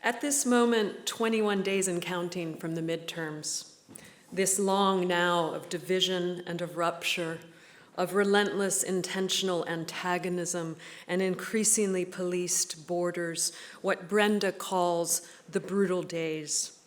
At this moment, 21 days and counting from the midterms, this long now of division and of rupture, of relentless intentional antagonism and increasingly policed borders, what Brenda calls the brutal days.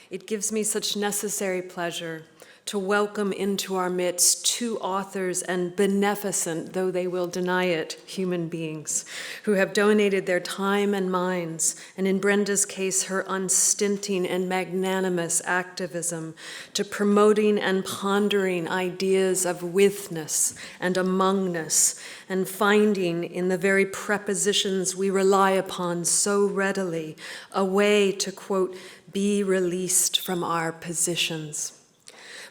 It gives me such necessary pleasure to welcome into our midst two authors and beneficent, though they will deny it, human beings who have donated their time and minds, and in Brenda's case, her unstinting and magnanimous activism, to promoting and pondering ideas of withness and amongness, and finding in the very prepositions we rely upon so readily a way to, quote, be released from our positions.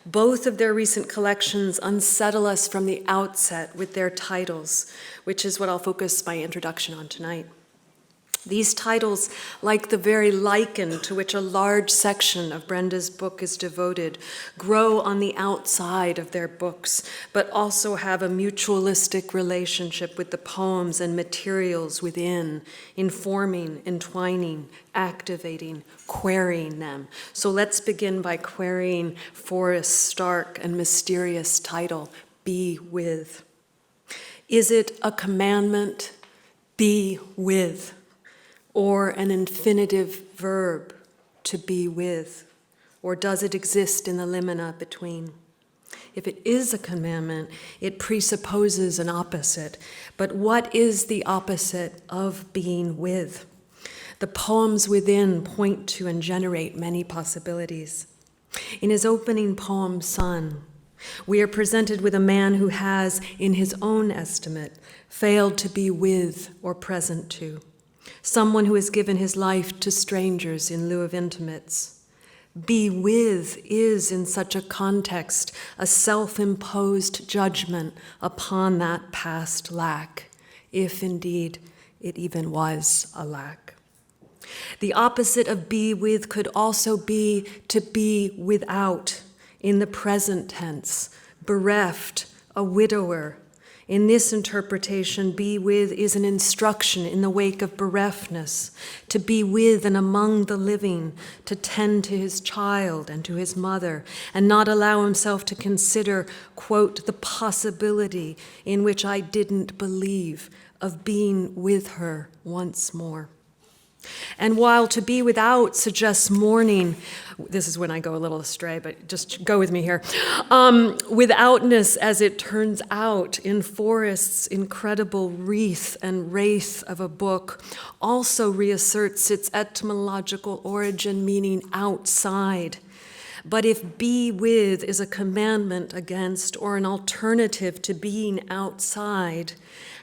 Both of their recent collections unsettle us from the outset with their titles, which is what I'll focus my introduction on tonight. These titles, like the very lichen to which a large section of Brenda's book is devoted, grow on the outside of their books, but also have a mutualistic relationship with the poems and materials within, informing, entwining, activating, querying them. So let's begin by querying Forrest's stark and mysterious title, Be With. Is it a commandment? Be with. Or an infinitive verb, to be with? Or does it exist in the limina between? If it is a commandment, it presupposes an opposite. But what is the opposite of being with? The poems within point to and generate many possibilities. In his opening poem, Son, we are presented with a man who has, in his own estimate, failed to be with or present to. Someone who has given his life to strangers in lieu of intimates. Be with is, in such a context, a self-imposed judgment upon that past lack, if indeed it even was a lack. The opposite of be with could also be to be without, in the present tense, bereft, a widower. In this interpretation, be with is an instruction in the wake of bereftness, to be with and among the living, to tend to his child and to his mother, and not allow himself to consider, quote, the possibility in which I didn't believe of being with her once more. And while to be without suggests mourning, this is when I go a little astray, but just go with me here. Withoutness, as it turns out, in Forrest's incredible wreath and wraith of a book, also reasserts its etymological origin, meaning outside. But if be with is a commandment against or an alternative to being outside,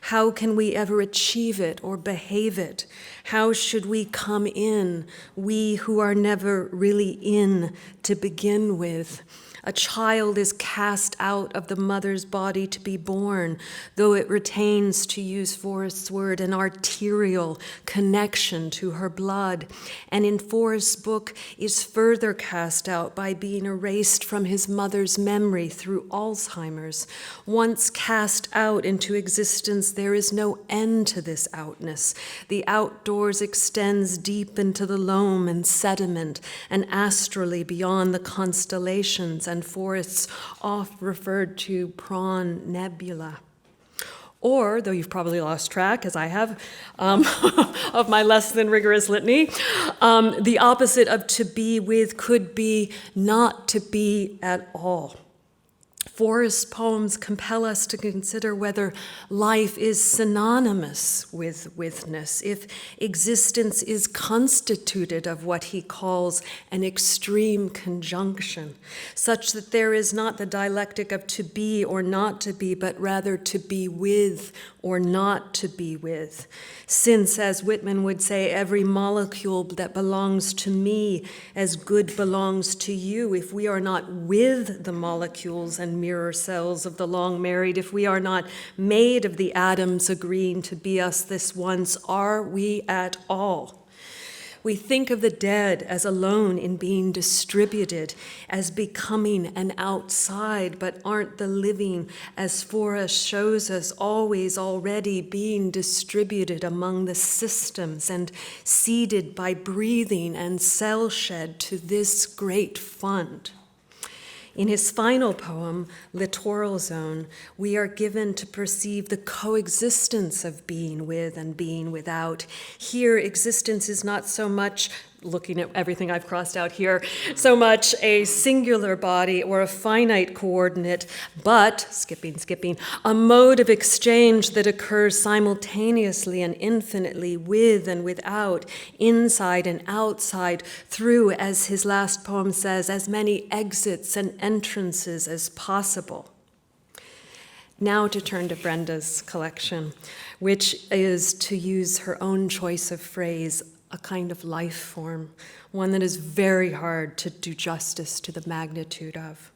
how can we ever achieve it or behave it? How should we come in, we who are never really in to begin with? A child is cast out of the mother's body to be born, though it retains, to use Forrest's word, an arterial connection to her blood. And in Forrest's book is further cast out by being erased from his mother's memory through Alzheimer's. Once cast out into existence, there is no end to this outness. The outdoors extends deep into the loam and sediment and astrally beyond the constellations and Forrest's oft referred to prawn nebula. Or, though you've probably lost track, as I have, of my less than rigorous litany, the opposite of to be with could be not to be at all. Forrest's poems compel us to consider whether life is synonymous with withness, if existence is constituted of what he calls an extreme conjunction, such that there is not the dialectic of to be or not to be, but rather to be with or not to be with. Since, as Whitman would say, every molecule that belongs to me as good belongs to you, if we are not with the molecules and mirror cells of the long married, if we are not made of the atoms agreeing to be us this once, are we at all? We think of the dead as alone in being distributed, as becoming an outside, but aren't the living, as Forrest shows us, always already being distributed among the systems and seeded by breathing and cell shed to this great fund? In his final poem, Littoral Zone, we are given to perceive the coexistence of being with and being without. Here, existence is not so much, looking at everything I've crossed out here, so much a singular body or a finite coordinate, but, skipping, a mode of exchange that occurs simultaneously and infinitely with and without, inside and outside, through, as his last poem says, as many exits and entrances as possible. Now to turn to Brenda's collection, which is, to use her own choice of phrase, a kind of life form, one that is very hard to do justice to the magnitude of.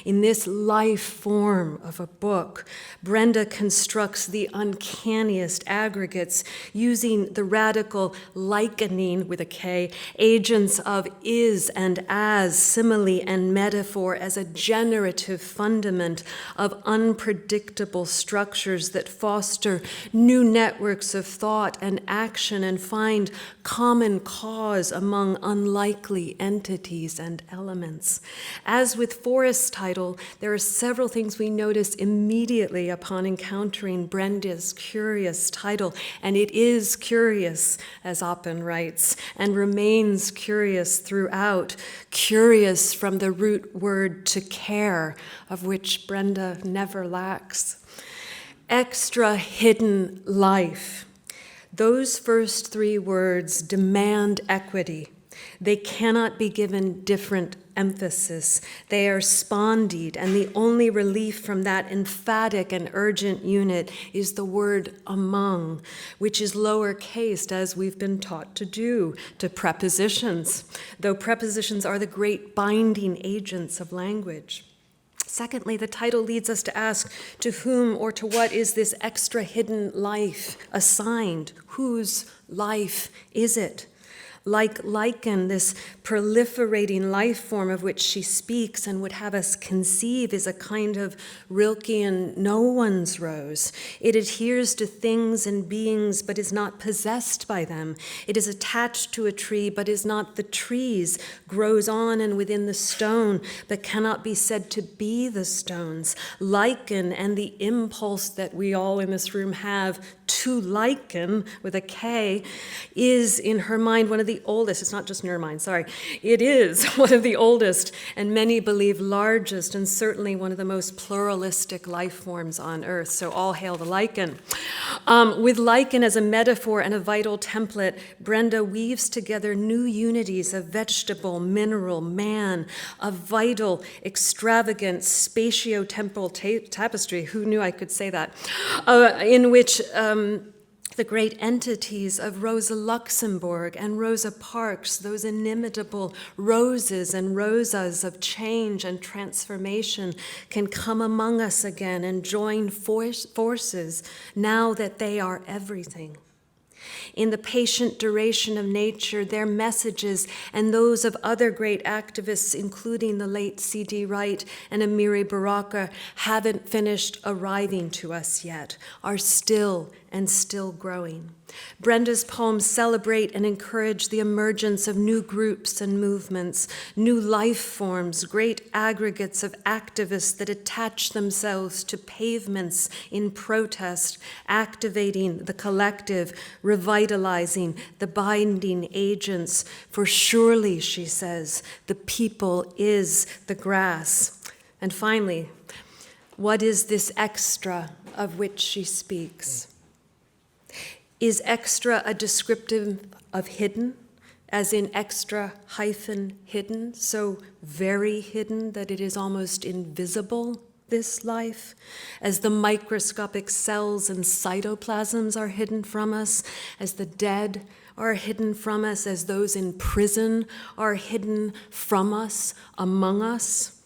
In this life form of a book, Brenda constructs the uncanniest aggregates using the radical likening, with a K, agents of is and as, simile and metaphor as a generative fundament of unpredictable structures that foster new networks of thought and action and find common cause among unlikely entities and elements. As with Forrest's title, there are several things we notice immediately upon encountering Brenda's curious title, and it is curious, as Houghton writes, and remains curious throughout, curious from the root word to care, of which Brenda never lacks. Extra hidden life. Those first three words demand equity. They cannot be given different emphasis. They are spondied, and the only relief from that emphatic and urgent unit is the word among, which is lowercased, as we've been taught to do, to prepositions, though prepositions are the great binding agents of language. Secondly, the title leads us to ask, to whom or to what is this extra hidden life assigned? Whose life is it? Like lichen, this proliferating life form of which she speaks and would have us conceive is a kind of Rilkean no one's rose. It adheres to things and beings but is not possessed by them. It is attached to a tree but is not the tree's, grows on and within the stone but cannot be said to be the stones. Lichen and the impulse that we all in this room have to liken, with a K, is in her mind one of the oldest, it's not just in her mind, sorry, it is one of the oldest and many believe largest and certainly one of the most pluralistic life forms on earth, so all hail the lichen. With lichen as a metaphor and a vital template, Brenda weaves together new unities of vegetable, mineral, man, a vital, extravagant, spatio-temporal tapestry, who knew I could say that, in which the great entities of Rosa Luxemburg and Rosa Parks, those inimitable roses and rosas of change and transformation, can come among us again and join forces now that they are everything. In the patient duration of nature, their messages and those of other great activists, including the late C.D. Wright and Amiri Baraka, haven't finished arriving to us yet, are still and still growing. Brenda's poems celebrate and encourage the emergence of new groups and movements, new life forms, great aggregates of activists that attach themselves to pavements in protest, activating the collective, revitalizing the binding agents. For surely, she says, the people is the grass. And finally, what is this extra of which she speaks? Is extra a descriptive of hidden, as in extra hyphen hidden, so very hidden that it is almost invisible, this life, as the microscopic cells and cytoplasms are hidden from us, as the dead are hidden from us, as those in prison are hidden from us, among us?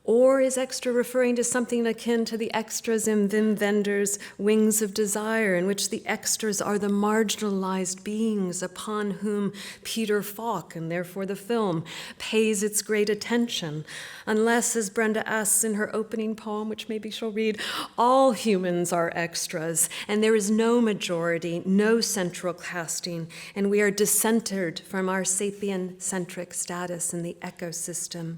Or is extra referring to something akin to the extras in Wim Wenders's Wings of Desire, in which the extras are the marginalized beings upon whom Peter Falk, and therefore the film, pays its great attention? Unless, as Brenda asks in her opening poem, which maybe she'll read, all humans are extras, and there is no majority, no central casting, and we are discentered from our sapien-centric status in the ecosystem.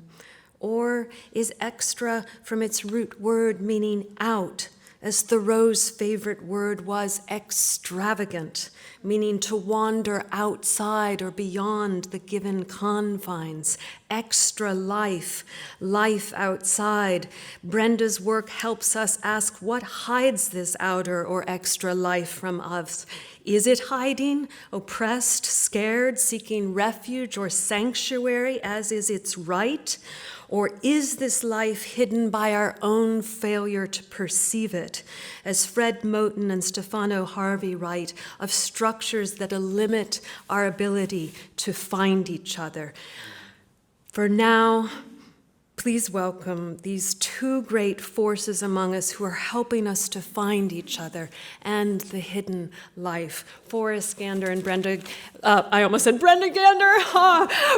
Or is extra from its root word meaning out, as Thoreau's favorite word was extravagant, meaning to wander outside or beyond the given confines, extra life, life outside. Brenda's work helps us ask what hides this outer or extra life from us. Is it hiding, oppressed, scared, seeking refuge or sanctuary, as is its right? Or is this life hidden by our own failure to perceive it? As Fred Moten and Stefano Harvey write, of structures that limit our ability to find each other. For now, please welcome these two great forces among us who are helping us to find each other and the hidden life. Forrest Gander and Brenda, I almost said Brenda Gander,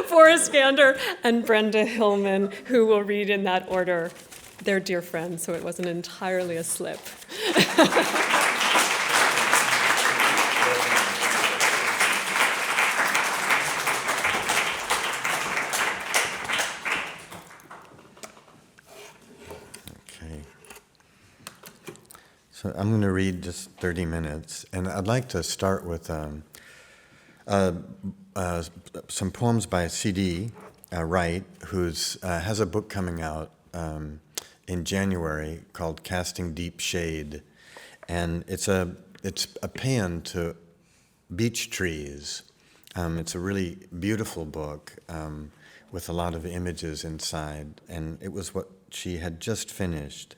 Forrest Gander and Brenda Hillman, who will read in that order. They're dear friends, so it wasn't entirely a slip. So I'm going to read just 30 minutes, and I'd like to start with some poems by C.D. Wright, who has a book coming out in January called Casting Deep Shade, and it's a paean to beech trees. It's a really beautiful book with a lot of images inside, and it was what she had just finished.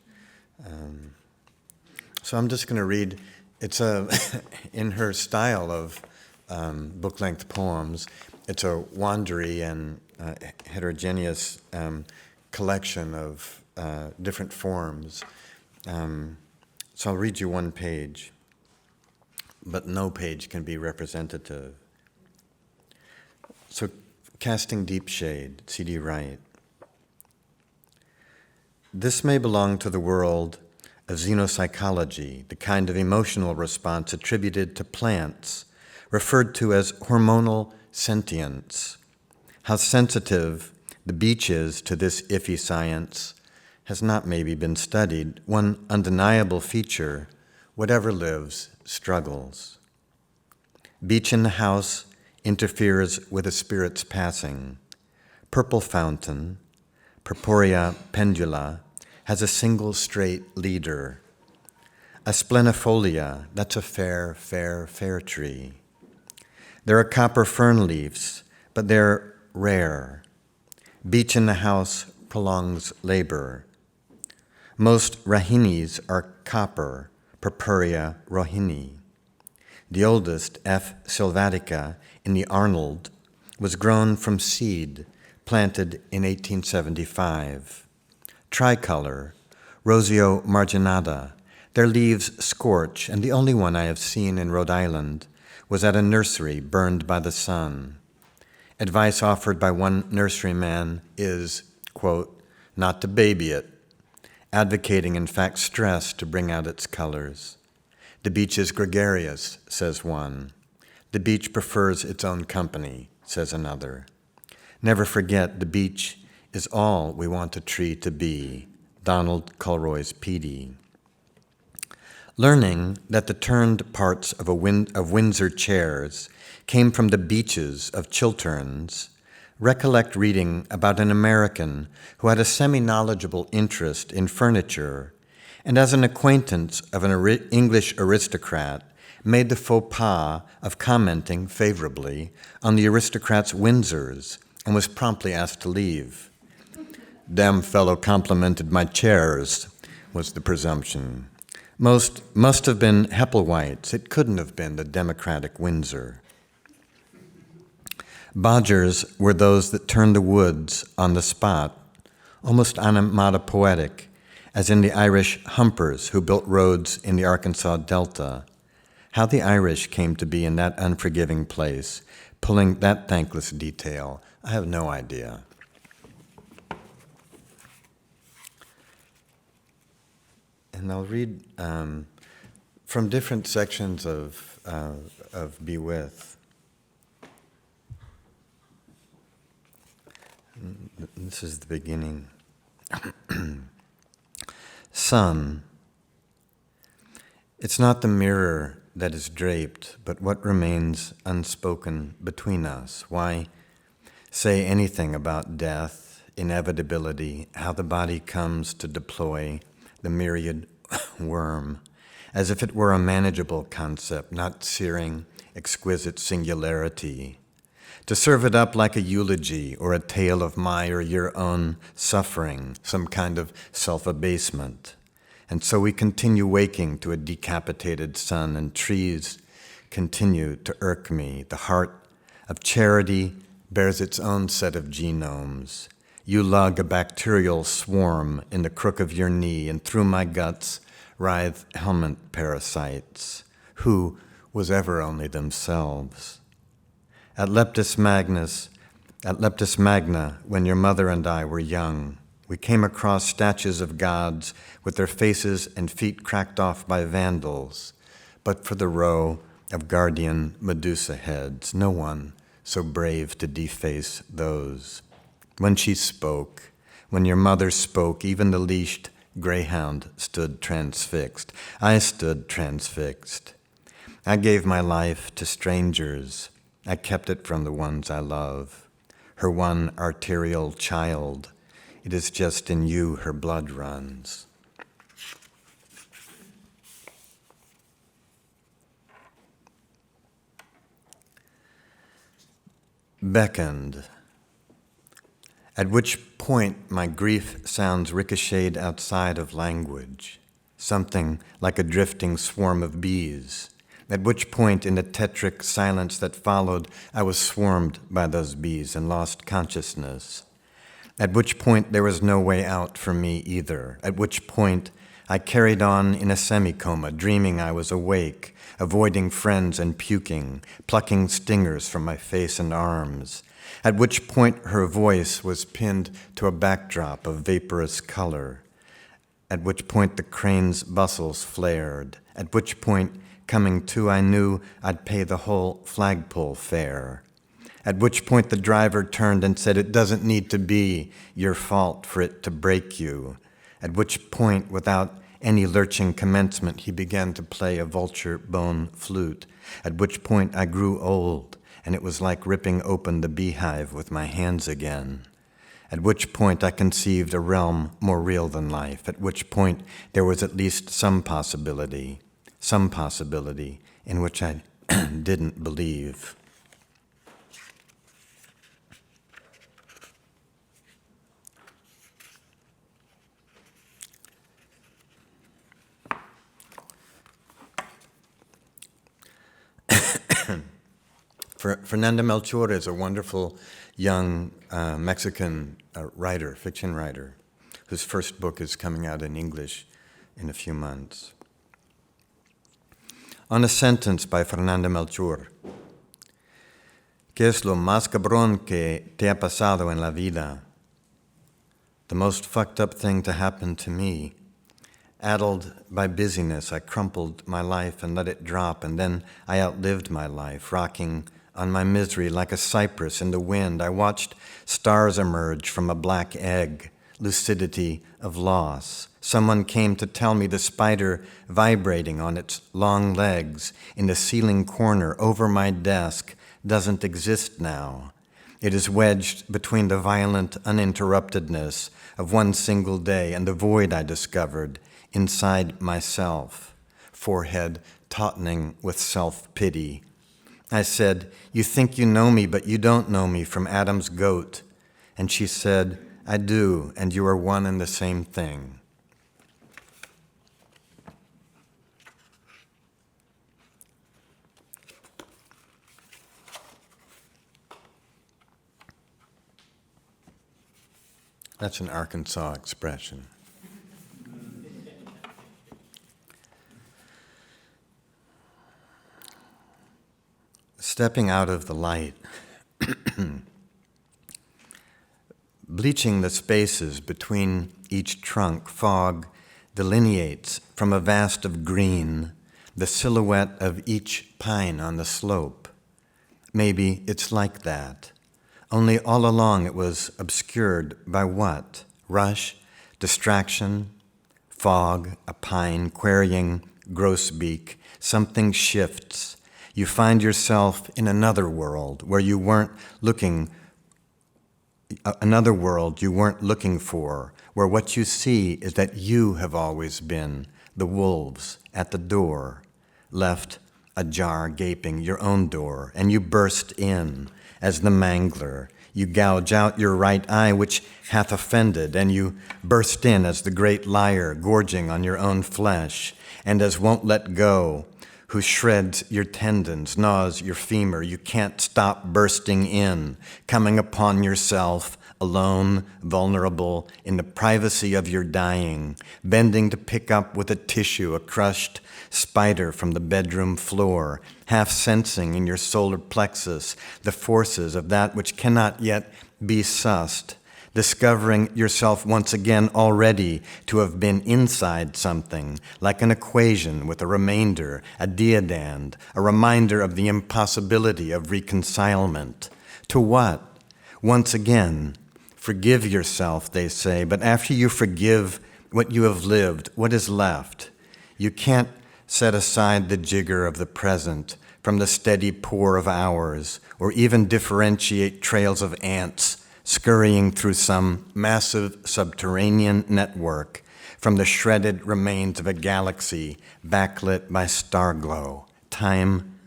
So I'm just going to read. It's in her style of book-length poems. It's a wandery and heterogeneous collection of different forms. So I'll read you one page, but no page can be representative. So, Casting Deep Shade, C.D. Wright. This may belong to the world of xenopsychology, the kind of emotional response attributed to plants, referred to as hormonal sentience. How sensitive the beech is to this iffy science has not maybe been studied. One undeniable feature, whatever lives, struggles. Beech in the house interferes with a spirit's passing. Purple fountain, Purpurea pendula, has a single straight leader. A splenifolia, that's a fair, fair, fair tree. There are copper fern leaves, but they're rare. Beech in the house prolongs labor. Most rahinis are copper, Purpurea rohini. The oldest, F. sylvatica, in the Arnold, was grown from seed, planted in 1875. Tricolor, Roseo marginata. Their leaves scorch, and the only one I have seen in Rhode Island was at a nursery burned by the sun. Advice offered by one nurseryman is, quote, not to baby it, advocating, in fact, stress to bring out its colors. The beech is gregarious, says one. The beech prefers its own company, says another. Never forget, the beech is all we want a tree to be. Donald Culroy's PD. Learning that the turned parts of Windsor chairs came from the beeches of Chilterns, recollect reading about an American who had a semi-knowledgeable interest in furniture, and as an acquaintance of an English aristocrat, made the faux pas of commenting favorably on the aristocrat's Windsors, and was promptly asked to leave. Damn fellow complimented my chairs, was the presumption. Most must have been Hepplewhites. It couldn't have been the democratic Windsor. Bodgers were those that turned the woods on the spot, almost onomatopoetic, as in the Irish humpers who built roads in the Arkansas Delta. How the Irish came to be in that unforgiving place, pulling that thankless detail, I have no idea. And I'll read from different sections of Be With. This is the beginning. Sun, it's not the mirror that is draped, but what remains unspoken between us. Why say anything about death, inevitability, how the body comes to deploy the myriad worm, as if it were a manageable concept, not searing, exquisite singularity. To serve it up like a eulogy or a tale of my or your own suffering, some kind of self-abasement. And so we continue waking to a decapitated sun, and trees continue to irk me. The heart of charity bears its own set of genomes. You lug a bacterial swarm in the crook of your knee, and through my guts writhe helmet parasites. Who was ever only themselves? At Leptis Magna, when your mother and I were young, we came across statues of gods with their faces and feet cracked off by vandals, but for the row of guardian Medusa heads, no one so brave to deface those. When she spoke, when your mother spoke, even the leashed greyhound stood transfixed. I stood transfixed. I gave my life to strangers. I kept it from the ones I love. Her one arterial child, it is just in you her blood runs. Beckoned, at which point my grief sounds ricocheted outside of language, something like a drifting swarm of bees. At which point, in the tetric silence that followed, I was swarmed by those bees and lost consciousness. At which point, there was no way out for me either. At which point, I carried on in a semi-coma, dreaming I was awake, avoiding friends and puking, plucking stingers from my face and arms. At which point, her voice was pinned to a backdrop of vaporous color. At which point, the crane's bustles flared. At which point, coming to, I knew I'd pay the whole flagpole fare. At which point the driver turned and said, "It doesn't need to be your fault for it to break you." At which point, without any lurching commencement, he began to play a vulture bone flute. At which point I grew old, and it was like ripping open the beehive with my hands again. At which point I conceived a realm more real than life. At which point there was at least some possibility in which I didn't believe. Fernanda Melchor is a wonderful young Mexican writer, fiction writer, whose first book is coming out in English in a few months. On a sentence by Fernanda Melchor. ¿Qué es lo más cabrón que te ha pasado en la vida? The most fucked up thing to happen to me. Addled by busyness, I crumpled my life and let it drop, and then I outlived my life, rocking on my misery like a cypress in the wind. I watched stars emerge from a black egg, lucidity of loss. Someone came to tell me the spider vibrating on its long legs in the ceiling corner over my desk doesn't exist now. It is wedged between the violent uninterruptedness of one single day and the void I discovered inside myself, forehead tautening with self-pity. I said, "You think you know me, but you don't know me from Adam's goat." And she said, "I do, and you are one and the same thing." That's an Arkansas expression. Stepping out of the light, bleaching the spaces between each trunk, fog delineates from a vast of green the silhouette of each pine on the slope. Maybe it's like that. Only all along it was obscured by what? Rush, distraction, fog, a pine, querying grosbeak. Something shifts. You find yourself in another world where you weren't looking, another world you weren't looking for, where what you see is that you have always been the wolves at the door, left ajar, gaping your own door, and you burst in as the mangler. You gouge out your right eye, which hath offended, and you burst in as the great liar, gorging on your own flesh, and as won't let go, who shreds your tendons, gnaws your femur. You can't stop bursting in, coming upon yourself, alone, vulnerable, in the privacy of your dying, bending to pick up with a tissue a crushed spider from the bedroom floor, half sensing in your solar plexus the forces of that which cannot yet be sussed, discovering yourself once again already to have been inside something, like an equation with a remainder, a deodand, a reminder of the impossibility of reconcilement. To what? Once again, forgive yourself, they say, but after you forgive what you have lived, what is left? You can't set aside the jigger of the present from the steady pour of hours, or even differentiate trails of ants scurrying through some massive subterranean network from the shredded remains of a galaxy backlit by starglow. Time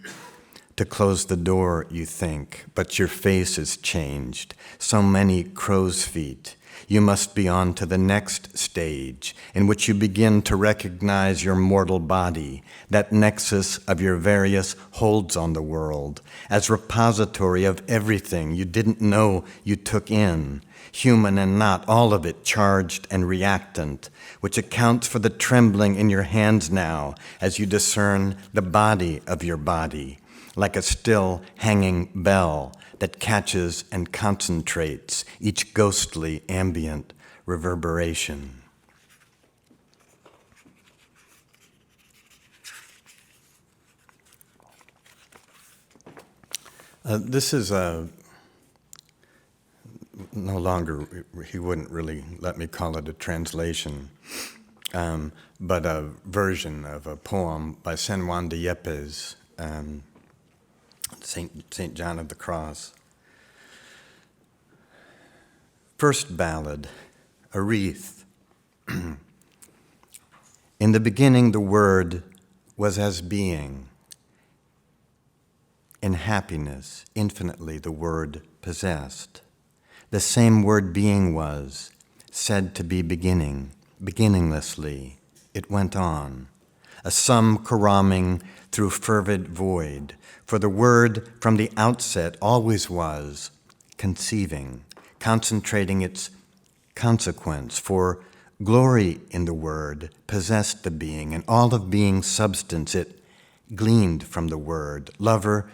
to close the door, you think, but your face is changed. So many crow's feet. You must be on to the next stage, in which you begin to recognize your mortal body, that nexus of your various holds on the world, as repository of everything you didn't know you took in, human and not, all of it charged and reactant, which accounts for the trembling in your hands now as you discern the body of your body, like a still hanging bell that catches and concentrates each ghostly ambient reverberation. This is no longer, he wouldn't really let me call it a translation, but a version of a poem by San Juan de Yepes, St. John of the Cross. First ballad, a wreath. In the beginning the Word was as being. In happiness, infinitely the Word possessed. The same word being was, said to be beginning, beginninglessly. It went on, a sum caromming through fervid void, for the Word from the outset always was conceiving, concentrating its consequence, for glory in the Word possessed the being, and all of being's substance it gleaned from the Word. Lover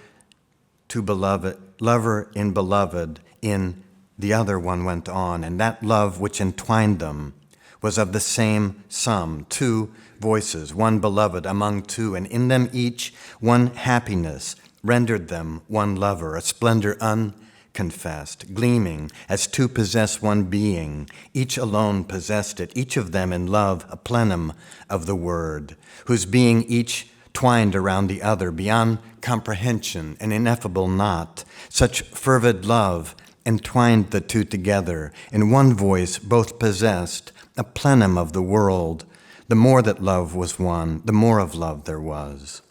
to beloved, lover in beloved, in the other one went on, and that love which entwined them was of the same sum, two voices, one beloved among two, and in them each one happiness rendered them one lover, a splendor unconfessed, gleaming as two possess one being. Each alone possessed it, each of them in love, a plenum of the Word, whose being each twined around the other, beyond comprehension, an ineffable knot. Such fervid love entwined the two together. In one voice both possessed a plenum of the world. The more that love was one, the more of love there was.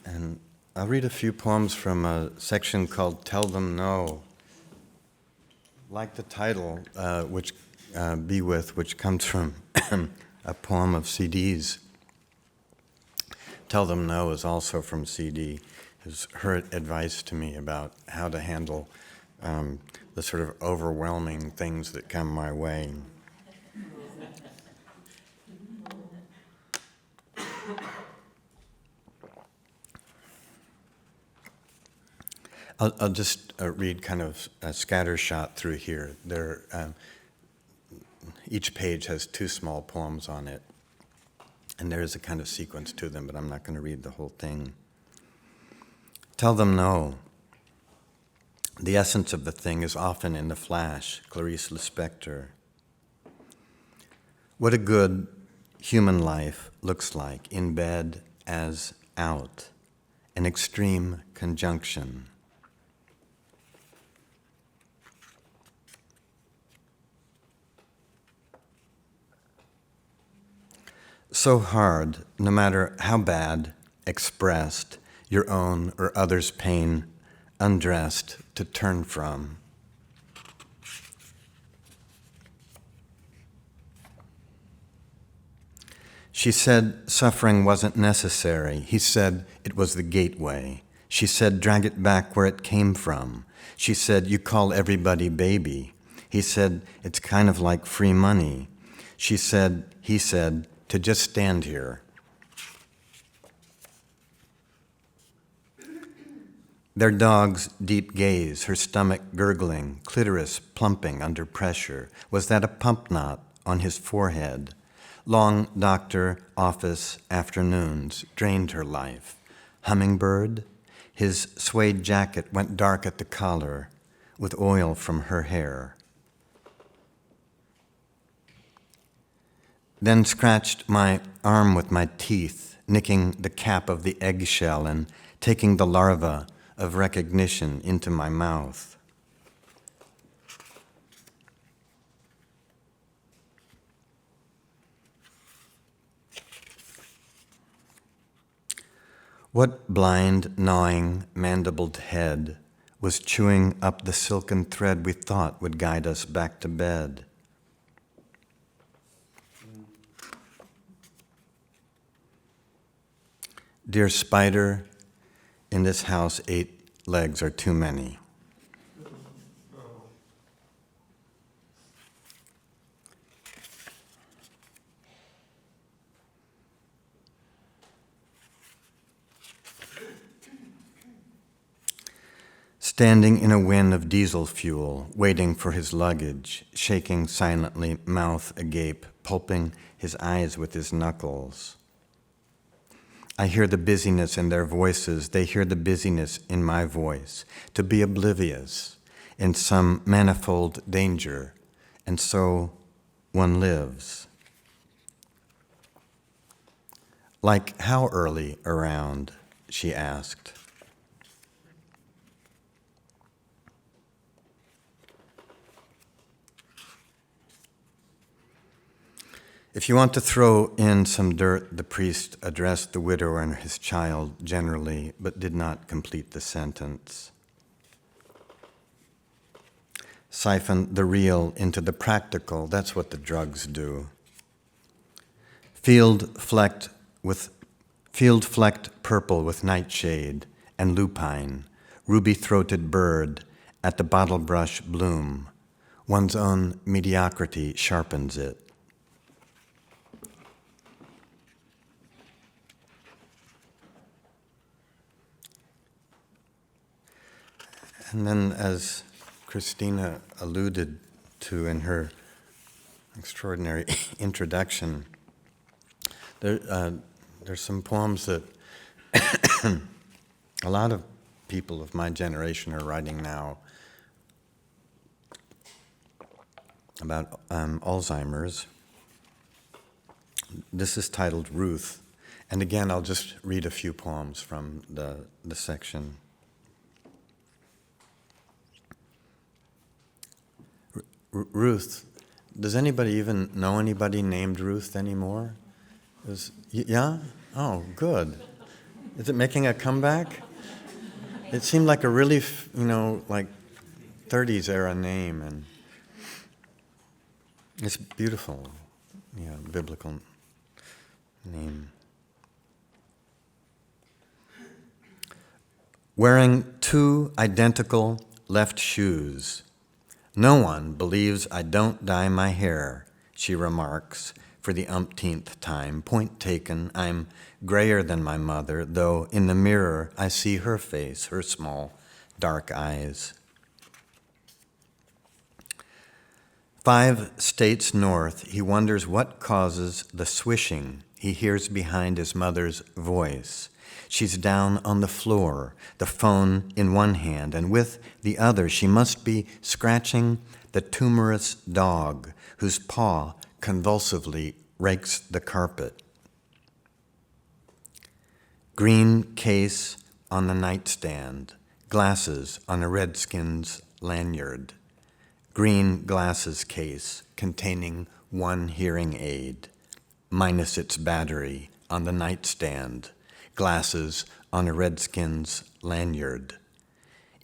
And I'll read a few poems from a section called Tell Them No. Like the title, which comes from a poem of CD's Tell Them No is also from CD, is her advice to me about how to handle the sort of overwhelming things that come my way. I'll just read kind of a scattershot through here. Each page has 2 small poems on it, and there is a kind of sequence to them, but I'm not going to read the whole thing. Tell them no. The essence of the thing is often in the flash, Clarice Lispector. What a good human life looks like in bed as out, an extreme conjunction. So hard, no matter how bad, expressed, your own or others' pain, undressed, to turn from. She said suffering wasn't necessary. He said it was the gateway. She said drag it back where it came from. She said you call everybody baby. He said it's kind of like free money. She said, he said, to just stand here. Their dog's deep gaze, her stomach gurgling, clitoris plumping under pressure. Was that a pump knot on his forehead? Long doctor office afternoons drained her life. Hummingbird? His suede jacket went dark at the collar with oil from her hair. Then scratched my arm with my teeth, nicking the cap of the eggshell and taking the larva of recognition into my mouth. What blind, gnawing, mandibled head was chewing up the silken thread we thought would guide us back to bed? Dear spider, in this house 8 legs are too many. Standing in a wind of diesel fuel, waiting for his luggage, shaking silently, mouth agape, pulping his eyes with his knuckles. I hear the busyness in their voices. They hear the busyness in my voice. To be oblivious in some manifold danger, and so one lives. Like how early around, she asked. If you want to throw in some dirt, the priest addressed the widower and his child generally, but did not complete the sentence. Siphon the real into the practical, that's what the drugs do. Field flecked purple with nightshade and lupine, ruby-throated bird at the bottle brush bloom. One's own mediocrity sharpens it. And then, as Christina alluded to in her extraordinary introduction, there's some poems that a lot of people of my generation are writing now about Alzheimer's. This is titled Ruth. And again, I'll just read a few poems from the section. Ruth, does anybody even know anybody named Ruth anymore? Yeah? Oh, good. Is it making a comeback? It seemed like a really, like 30s era name, and it's beautiful, biblical name. wearing two identical left shoes. No one believes I don't dye my hair, she remarks for the umpteenth time. Point taken, I'm grayer than my mother, though in the mirror I see her face, her small, dark eyes. 5 states north, he wonders what causes the swishing he hears behind his mother's voice. She's down on the floor, the phone in one hand, and with the other she must be scratching the tumorous dog whose paw convulsively rakes the carpet. Green case on the nightstand, glasses on a redskin's lanyard. Green glasses case containing one hearing aid, minus its battery, on the nightstand, glasses on a redskin's lanyard.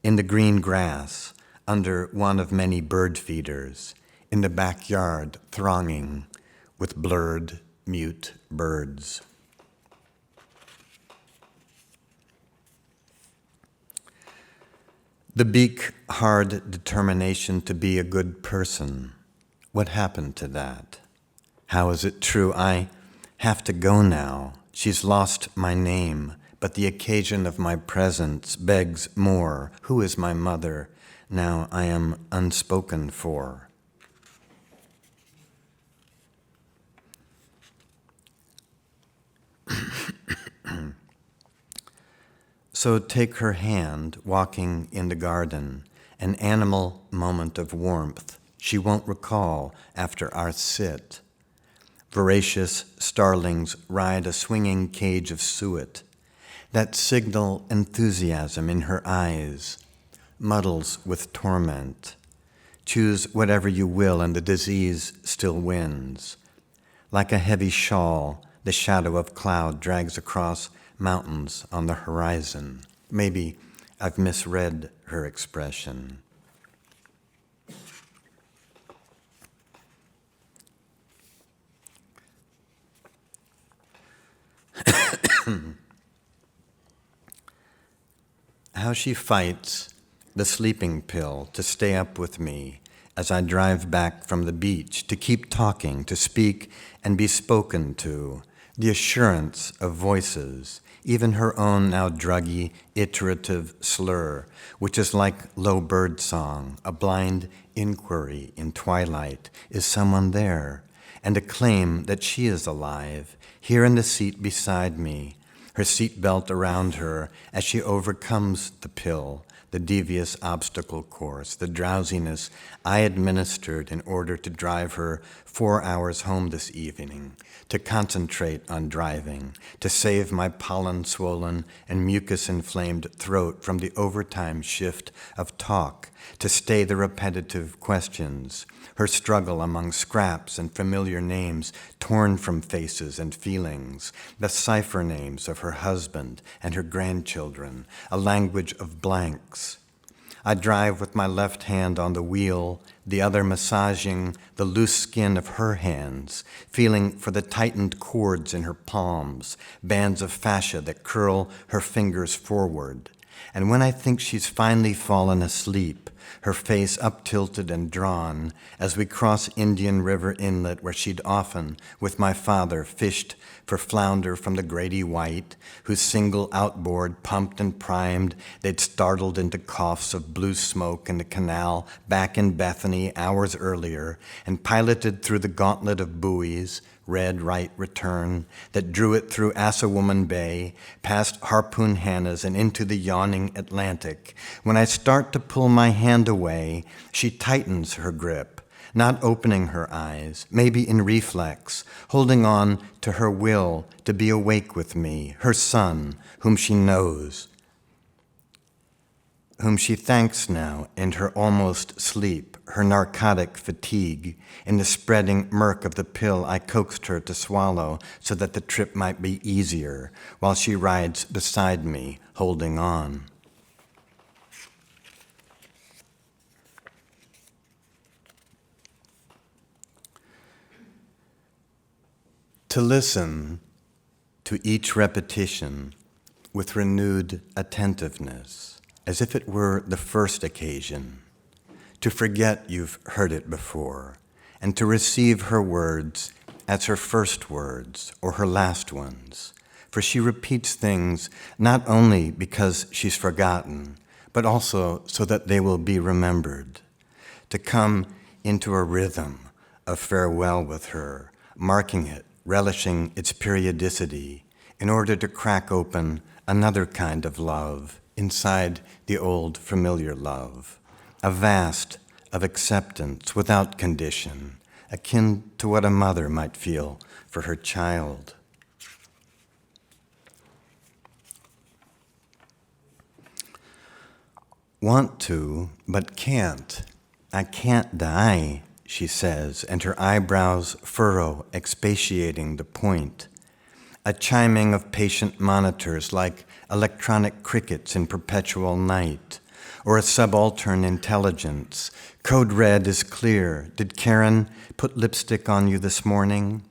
In the green grass, under one of many bird feeders, in the backyard thronging with blurred, mute birds. The beak hard determination to be a good person. What happened to that? How is it true? I have to go now. She's lost my name, but the occasion of my presence begs more. Who is my mother? Now I am unspoken for. So take her hand, walking in the garden, an animal moment of warmth she won't recall after our sit. Voracious starlings ride a swinging cage of suet. That signal enthusiasm in her eyes muddles with torment. Choose whatever you will, and the disease still wins. Like a heavy shawl, the shadow of cloud drags across mountains on the horizon. Maybe I've misread her expression. How she fights the sleeping pill to stay up with me as I drive back from the beach, to keep talking, to speak and be spoken to, the assurance of voices, even her own now druggy, iterative slur, which is like low bird song, a blind inquiry in twilight. Is someone there? And a claim that she is alive, here in the seat beside me, her seatbelt around her as she overcomes the pill, the devious obstacle course, the drowsiness I administered in order to drive her 4 hours home this evening, to concentrate on driving, to save my pollen-swollen and mucus-inflamed throat from the overtime shift of talk, to stay the repetitive questions, her struggle among scraps and familiar names torn from faces and feelings, the cipher names of her husband and her grandchildren, a language of blanks. I drive with my left hand on the wheel, the other massaging the loose skin of her hands, feeling for the tightened cords in her palms, bands of fascia that curl her fingers forward. And when I think she's finally fallen asleep, her face up-tilted and drawn, as we cross Indian River Inlet, where she'd often, with my father, fished for flounder from the Grady White, whose single outboard, pumped and primed, they'd startled into coughs of blue smoke in the canal back in Bethany hours earlier, and piloted through the gauntlet of buoys, red Wright return, that drew it through Assawoman Bay, past Harpoon Hannah's and into the yawning Atlantic. When I start to pull my hand away, she tightens her grip, not opening her eyes, maybe in reflex, holding on to her will to be awake with me, her son, whom she knows, whom she thanks now in her almost sleep, her narcotic fatigue, in the spreading murk of the pill I coaxed her to swallow so that the trip might be easier, while she rides beside me, holding on. To listen to each repetition with renewed attentiveness, as if it were the first occasion, to forget you've heard it before, and to receive her words as her first words or her last ones, for she repeats things not only because she's forgotten, but also so that they will be remembered, to come into a rhythm of farewell with her, marking it, relishing its periodicity, in order to crack open another kind of love inside the old familiar love, a vast of acceptance without condition, akin to what a mother might feel for her child. Want to, but can't. I can't die, she says, and her eyebrows furrow, expatiating the point. A chiming of patient monitors like electronic crickets in perpetual night, or a subaltern intelligence. Code red is clear. Did Karen put lipstick on you this morning?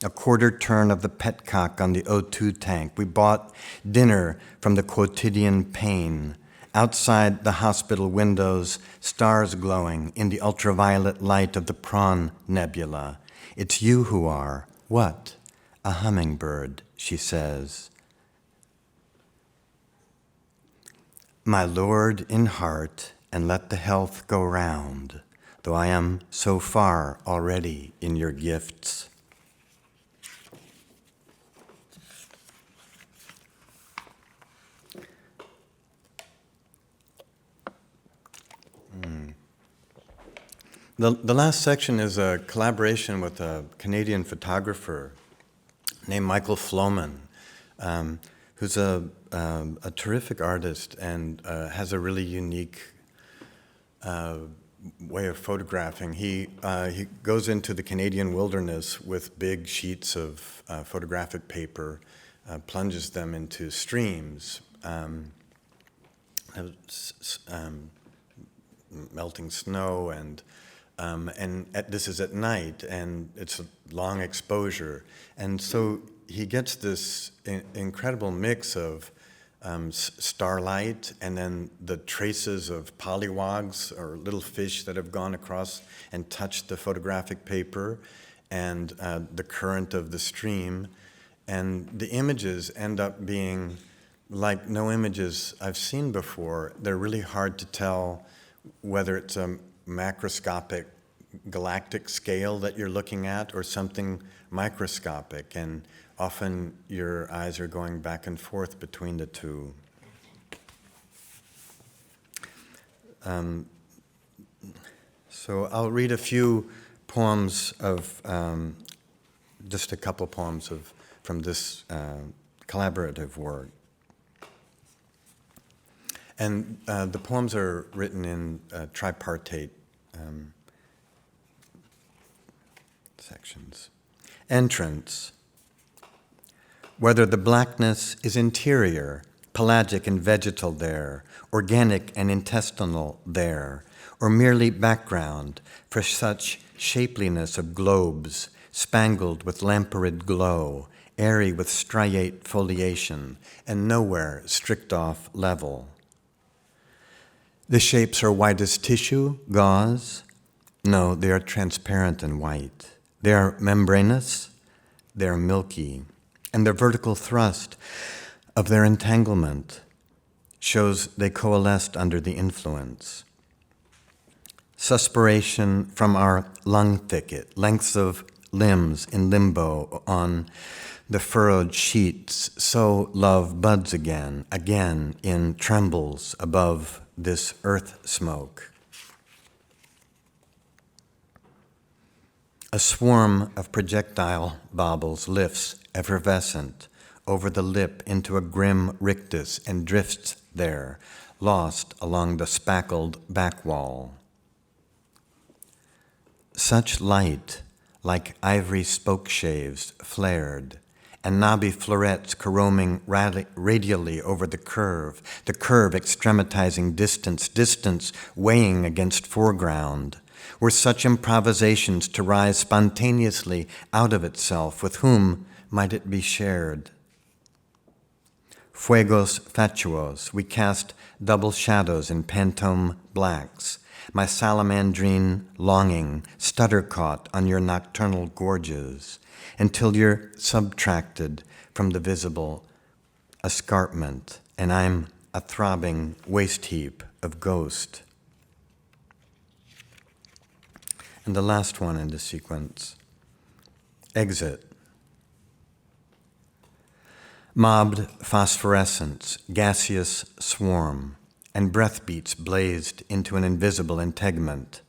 A quarter turn of the petcock on the O2 tank. We bought dinner from the quotidian pane. Outside the hospital windows, stars glowing in the ultraviolet light of the Prawn Nebula. It's you who are. What? A hummingbird, she says. My Lord in heart, and let the health go round, though I am so far already in your gifts. The last section is a collaboration with a Canadian photographer named Michael Floman, who's a terrific artist and has a really unique way of photographing. He goes into the Canadian wilderness with big sheets of photographic paper, plunges them into streams, melting snow, and this is at night, and it's a long exposure. And so he gets this incredible mix of starlight and then the traces of polywogs, or little fish that have gone across and touched the photographic paper, and the current of the stream. And the images end up being like no images I've seen before. They're really hard to tell whether it's a macroscopic galactic scale that you're looking at or something microscopic, and often your eyes are going back and forth between the two. So I'll read a few poems of, just a couple poems from this collaborative work. And the poems are written in tripartite sections. Entrance. Whether the blackness is interior, pelagic and vegetal there, organic and intestinal there, or merely background for such shapeliness of globes, spangled with lamperid glow, airy with striate foliation, and nowhere strict off level. The shapes are white as tissue, gauze. No, they are transparent and white. They are membranous, they are milky, and the vertical thrust of their entanglement shows they coalesced under the influence. Suspiration from our lung thicket, lengths of limbs in limbo on the furrowed sheets, so love buds again in trembles above this earth smoke. A swarm of projectile baubles lifts, effervescent, over the lip into a grim rictus and drifts there, lost along the spackled back wall. Such light, like ivory spokeshaves, flared, and knobby florets caroming radially over the curve extremitizing distance weighing against foreground, were such improvisations to rise spontaneously out of itself. With whom might it be shared? fuegos fatuos, we cast double shadows in pantome blacks, my salamandrine longing stutter-caught on your nocturnal gorges, until you're subtracted from the visible escarpment, and I'm a throbbing waste heap of ghost. And the last one in the sequence, exit. Mobbed phosphorescence, gaseous swarm, and breath beats blazed into an invisible integument,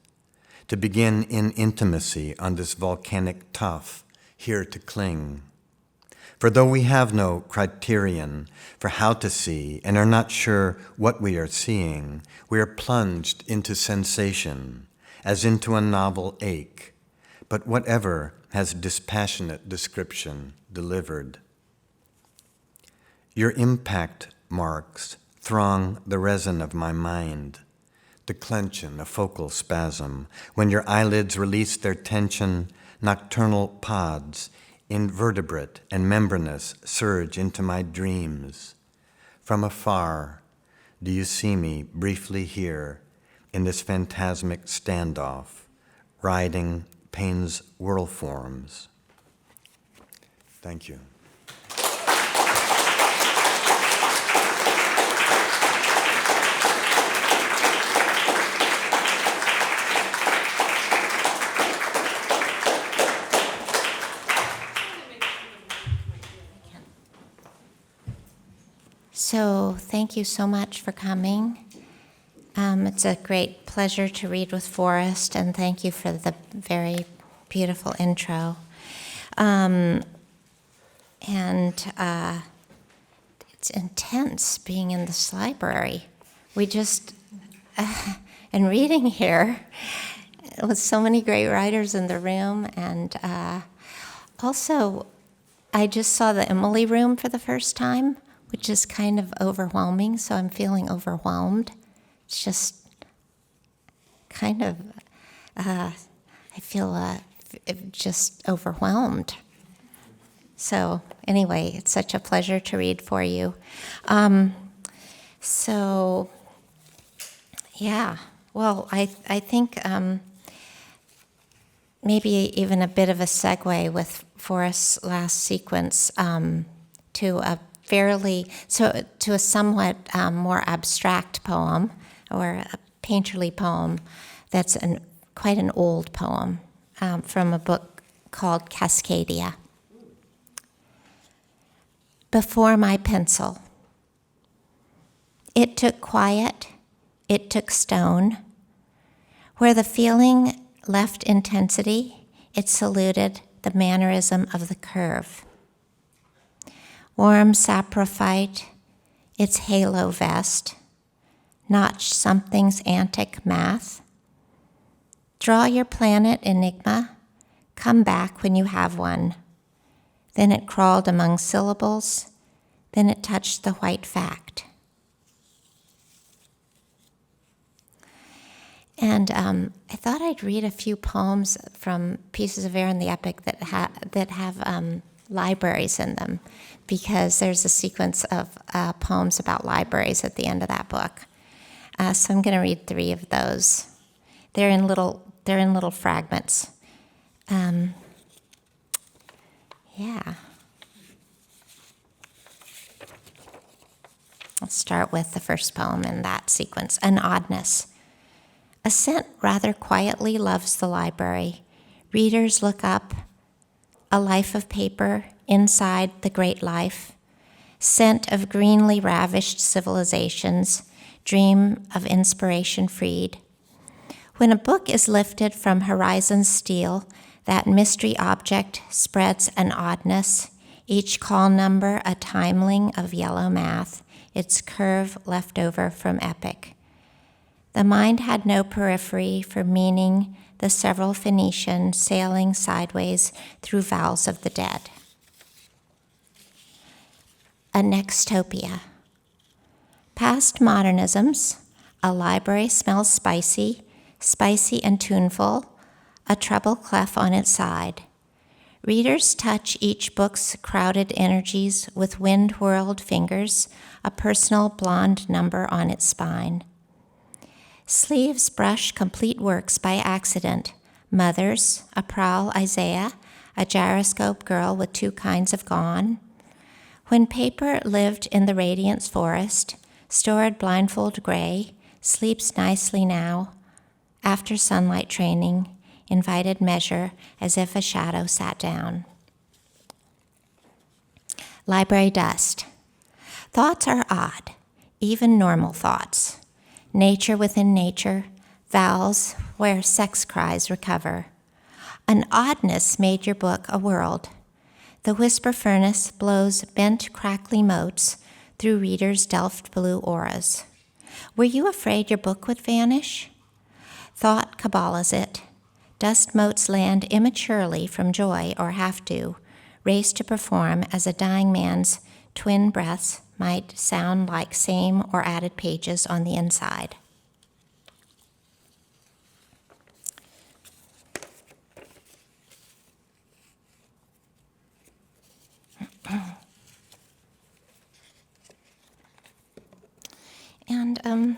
to begin in intimacy on this volcanic tuff, here to cling. For though we have no criterion for how to see and are not sure what we are seeing, we are plunged into sensation, as into a novel ache, but whatever has dispassionate description delivered. Your impact marks throng the resin of my mind, declension, a focal spasm. When your eyelids release their tension, nocturnal pods, invertebrate and membranous, surge into my dreams. From afar, do you see me briefly here in this phantasmic standoff, riding pain's whirlforms? Thank you. So thank you so much for coming. It's a great pleasure to read with Forrest, and thank you for the very beautiful intro. It's intense being in this library. We just, and reading here with so many great writers in the room, and also I just saw the Emily room for the first time, which is kind of overwhelming, so I'm feeling overwhelmed. It's just kind of, I feel just overwhelmed. So anyway, it's such a pleasure to read for you. Well, I think maybe even a bit of a segue with Forrest's last sequence to a somewhat more abstract poem, or a painterly poem that's quite an old poem from a book called Cascadia. Before my pencil. It took quiet, it took stone. Where the feeling left intensity, it saluted the mannerism of the curve. Warm saprophyte, its halo vest, notch something's antic math. Draw your planet enigma, come back when you have one. Then it crawled among syllables, then it touched the white fact. And I thought I'd read a few poems from Pieces of Air in the Epic that have libraries in them, because there's a sequence of poems about libraries at the end of that book. So I'm going to read 3 of those. They're in little fragments. I'll start with the first poem in that sequence, An Oddness. A scent rather quietly loves the library. Readers look up, a life of paper inside the great life, scent of greenly ravished civilizations, dream of inspiration freed. When a book is lifted from horizon's steel, that mystery object spreads an oddness, each call number a timeling of yellow math, its curve left over from epic. The mind had no periphery for meaning, the several Phoenician sailing sideways through vowels of the dead. A nextopia. Past modernisms, a library smells spicy and tuneful, a treble clef on its side. Readers touch each book's crowded energies with wind-whirled fingers, a personal blonde number on its spine. Sleeves brush complete works by accident. Mothers, a prowl Isaiah, a gyroscope girl with 2 kinds of gone. When paper lived in the radiance forest, stored blindfold gray, sleeps nicely now, after sunlight training, invited measure as if a shadow sat down. Library dust. Thoughts are odd, even normal thoughts. Nature within nature, vowels where sex cries recover. An oddness made your book a world. The whisper furnace blows bent, crackly motes through readers' delft blue auras. Were you afraid your book would vanish? Thought Kabbalah's it. Dust motes land immaturely from joy or have to, race to perform as a dying man's twin breaths might sound like same or added pages on the inside. And,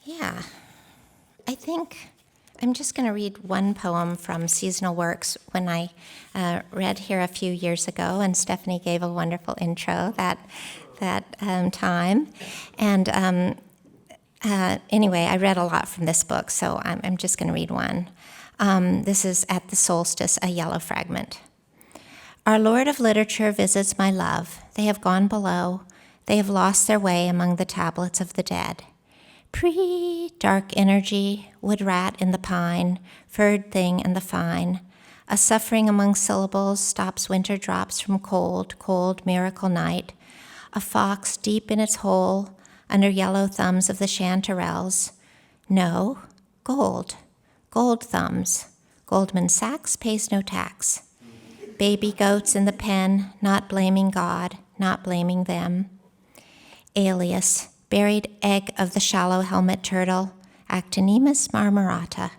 yeah, I think I'm just going to read one poem from Seasonal Works when I read here a few years ago, and Stephanie gave a wonderful intro that time. And anyway, I read a lot from this book, so I'm just going to read one. This is At the Solstice, a yellow fragment. Our Lord of Literature visits my love. They have gone below. They have lost their way among the tablets of the dead. Dark energy, wood rat in the pine, furred thing in the fine. A suffering among syllables stops winter drops from cold miracle night. A fox deep in its hole, under yellow thumbs of the chanterelles. No, gold thumbs. Goldman Sachs pays no tax. Baby goats in the pen, not blaming God, not blaming them. Alias, buried egg of the shallow helmet turtle, Actinemus marmorata.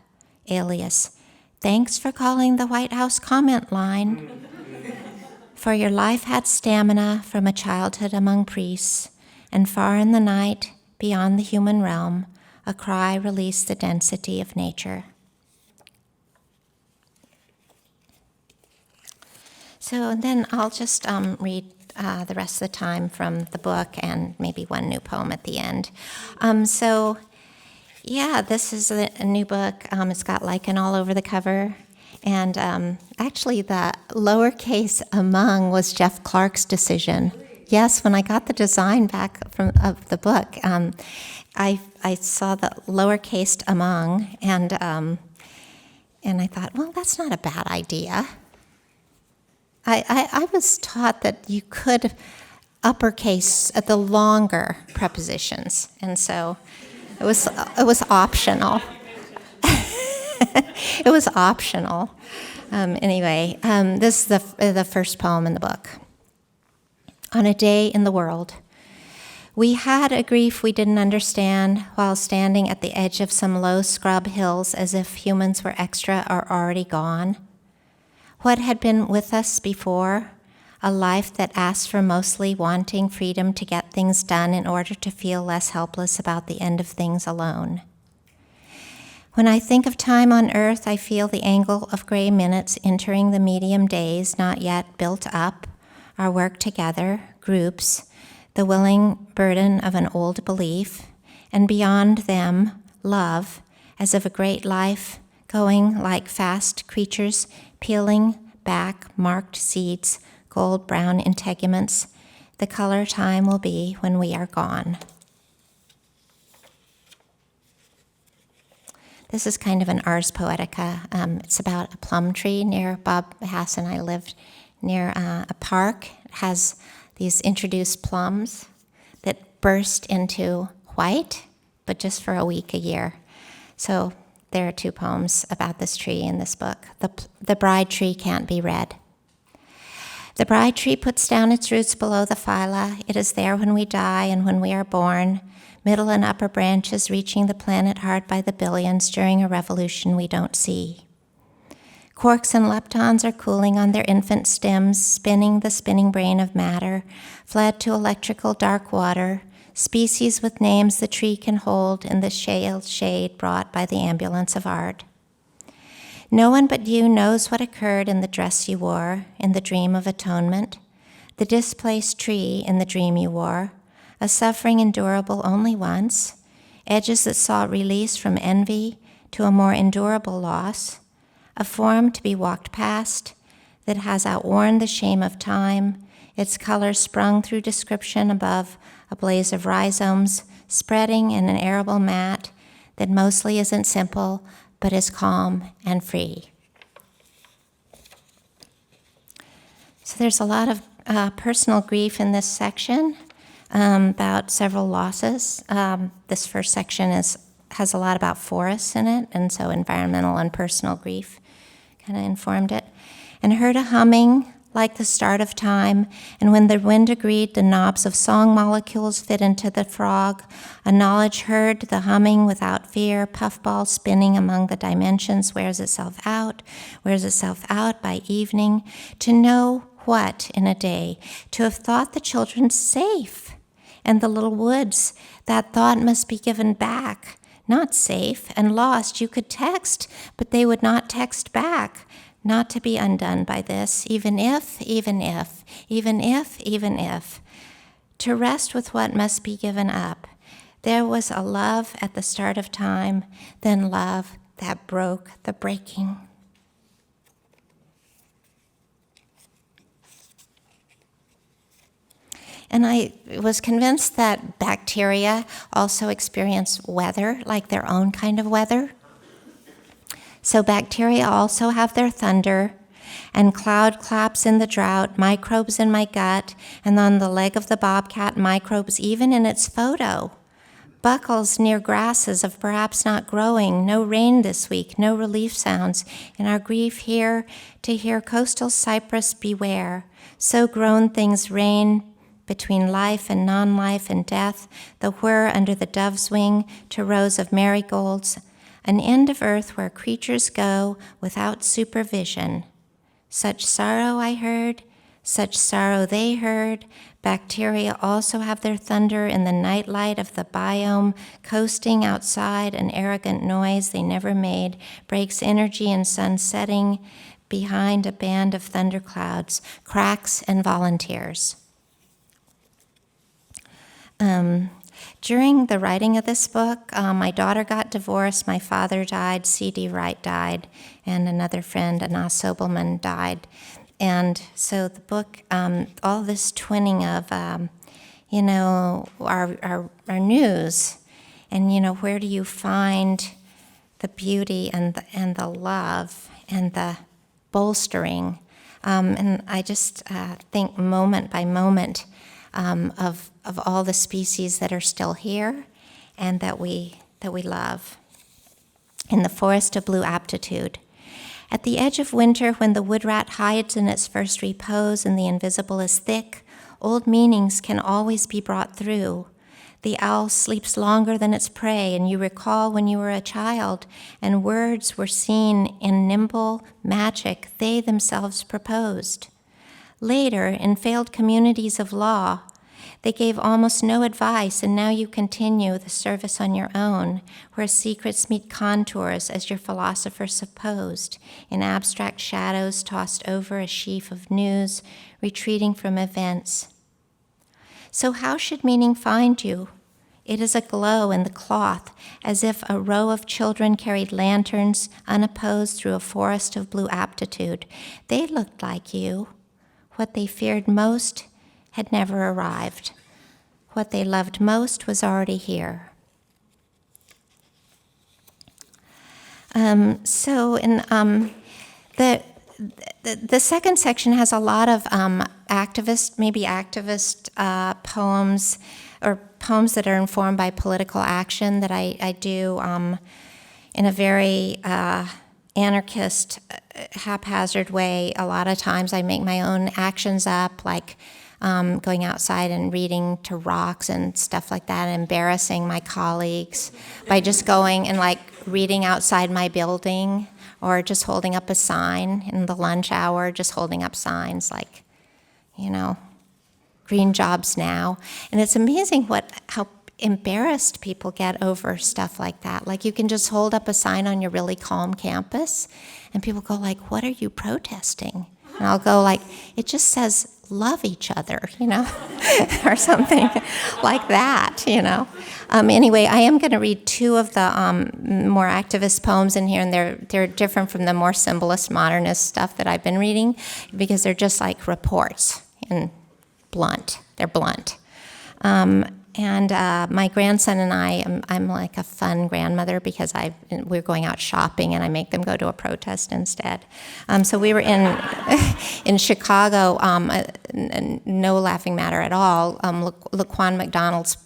Alias, thanks for calling the White House comment line. For your life had stamina from a childhood among priests, and far in the night, beyond the human realm, a cry released the density of nature. So then I'll just read the rest of the time from the book and maybe one new poem at the end. This is a new book. It's got lichen all over the cover. And actually the lowercase among was Jeff Clark's decision. Yes, when I got the design back of the book, I saw the lowercase among, and I thought, well, that's not a bad idea. I was taught that you could uppercase the longer prepositions, and so it was optional. It was optional. This is the first poem in the book. On a day in the world, we had a grief we didn't understand while standing at the edge of some low scrub hills as if humans were extra or already gone. What had been with us before, a life that asked for mostly wanting freedom to get things done in order to feel less helpless about the end of things alone. When I think of time on earth, I feel the angle of gray minutes entering the medium days not yet built up, our work together, groups, the willing burden of an old belief, and beyond them, love, as of a great life, going like fast creatures, peeling back marked seeds, gold-brown integuments. The color time will be when we are gone. This is kind of an Ars Poetica. It's about a plum tree near Bob Hass and I lived near a park. It has these introduced plums that burst into white, but just for a week a year. So there are two poems about this tree in this book. The bride tree can't be read. The bride tree puts down its roots below the phyla. It is there when we die and when we are born, middle and upper branches reaching the planet hard by the billions during a revolution we don't see. Quarks and leptons are cooling on their infant stems, spinning the spinning brain of matter, fled to electrical dark water, species with names the tree can hold in the shale shade brought by the ambulance of art. No one but you knows what occurred in the dress you wore, in the dream of atonement, the displaced tree in the dream you wore, a suffering endurable only once, edges that sought release from envy to a more endurable loss, a form to be walked past that has outworn the shame of time, its color sprung through description above a blaze of rhizomes, spreading in an arable mat that mostly isn't simple, but is calm and free. So there's a lot of personal grief in this section about several losses. This first section has a lot about forests in it, and so environmental and personal grief kind of informed it. And heard a humming like the start of time, and when the wind agreed, the knobs of song molecules fit into the frog. A knowledge heard the humming without fear, puffball spinning among the dimensions, wears itself out by evening. To know what in a day? To have thought the children safe, and the little woods, that thought must be given back. Not safe and lost, you could text, but they would not text back. Not to be undone by this, even if. To rest with what must be given up. There was a love at the start of time, then love that broke the breaking. And I was convinced that bacteria also experience weather, like their own kind of weather. So bacteria also have their thunder, and cloud claps in the drought, microbes in my gut, and on the leg of the bobcat, microbes even in its photo. Buckles near grasses of perhaps not growing, no rain this week, no relief sounds. In our grief here, to hear coastal cypress beware. So grown things reign between life and non-life and death, the whir under the dove's wing to rows of marigolds, an end of earth where creatures go without supervision. Such sorrow I heard, such sorrow they heard. Bacteria also have their thunder in the nightlight of the biome, coasting outside an arrogant noise they never made, breaks energy in sun setting behind a band of thunderclouds, cracks and volunteers. During the writing of this book, my daughter got divorced, my father died, C.D. Wright died, and another friend, Anna Sobelman, died. And so the book, all this twinning of, our news, and, where do you find the beauty and the love and the bolstering? And I just think moment by moment of all the species that are still here and that we love. In the forest of blue aptitude. At the edge of winter, when the wood rat hides in its first repose and the invisible is thick, old meanings can always be brought through. The owl sleeps longer than its prey, and you recall when you were a child, and words were seen in nimble magic they themselves proposed. Later, in failed communities of law, they gave almost no advice, and now you continue the service on your own, where secrets meet contours as your philosopher supposed, in abstract shadows tossed over a sheaf of news, retreating from events. So how should meaning find you? It is a glow in the cloth, as if a row of children carried lanterns unopposed through a forest of blue aptitude. They looked like you. What they feared most had never arrived. What they loved most was already here. So in the second section has a lot of activist poems, or poems that are informed by political action that I do in a very anarchist, haphazard way. A lot of times I make my own actions up, like going outside and reading to rocks and stuff like that, embarrassing my colleagues by just going and reading outside my building, or just holding up a sign in the lunch hour, just holding up signs like, green jobs now. And it's amazing how embarrassed people get over stuff like that. Like, you can just hold up a sign on your really calm campus, and people go like, what are you protesting? And I'll go like, it just says love each other, or something like that, Anyway, I am going to read two of the more activist poems in here, and they're different from the more symbolist modernist stuff that I've been reading, because they're just like reports and blunt. They're blunt. And my grandson and I'm like a fun grandmother, because we're going out shopping and I make them go to a protest instead. So we were in Chicago, no laughing matter at all. Laquan McDonald's,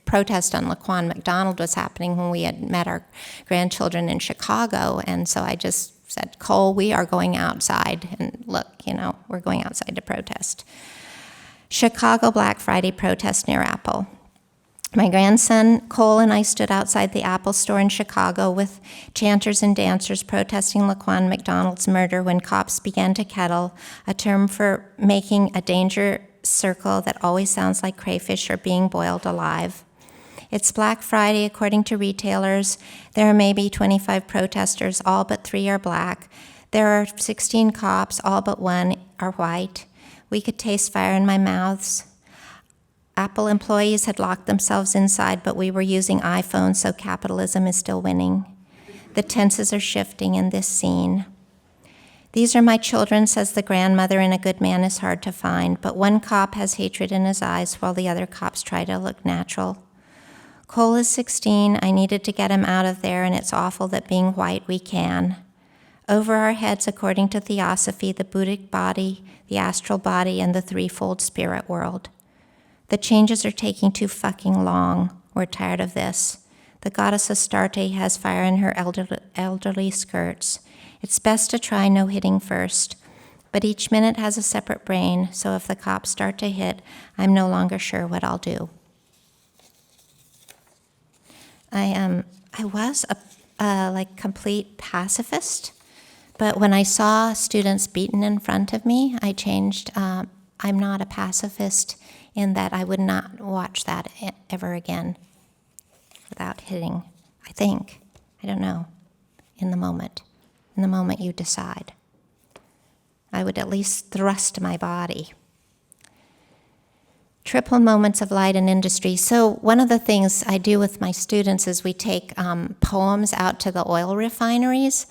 protest on Laquan McDonald was happening when we had met our grandchildren in Chicago. And so I just said, Cole, we are going outside. And look, we're going outside to protest. Chicago Black Friday protest near Apple. My grandson, Cole, and I stood outside the Apple store in Chicago with chanters and dancers protesting Laquan McDonald's murder when cops began to kettle, a term for making a danger circle that always sounds like crayfish are being boiled alive. It's Black Friday, according to retailers. There are maybe 25 protesters, all but 3 are black. There are 16 cops, all but 1 are white. We could taste fire in my mouths. Apple employees had locked themselves inside, but we were using iPhones, so capitalism is still winning. The tenses are shifting in this scene. These are my children, says the grandmother, and a good man is hard to find, but one cop has hatred in his eyes while the other cops try to look natural. Cole is 16. I needed to get him out of there, and it's awful that being white we can. Over our heads, according to theosophy, the Buddhic body, the astral body, and the threefold spirit world. The changes are taking too fucking long. We're tired of this. The goddess Astarte has fire in her elderly skirts. It's best to try no hitting first. But each minute has a separate brain, so if the cops start to hit, I'm no longer sure what I'll do. I was a complete pacifist. But when I saw students beaten in front of me, I changed. I'm not a pacifist in that I would not watch that ever again without hitting, I think. I don't know. In the moment you decide. I would at least thrust my body. Triple moments of light in industry. So one of the things I do with my students is we take poems out to the oil refineries.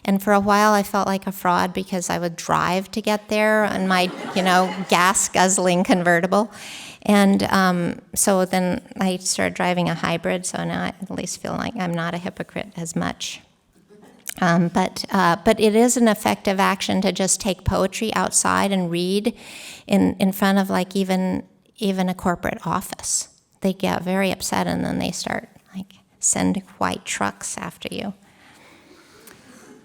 And for a while, I felt like a fraud because I would drive to get there in my, gas-guzzling convertible. And so then I started driving a hybrid, so now I at least feel like I'm not a hypocrite as much. But it is an effective action to just take poetry outside and read in front of even a corporate office. They get very upset, and then they start send white trucks after you.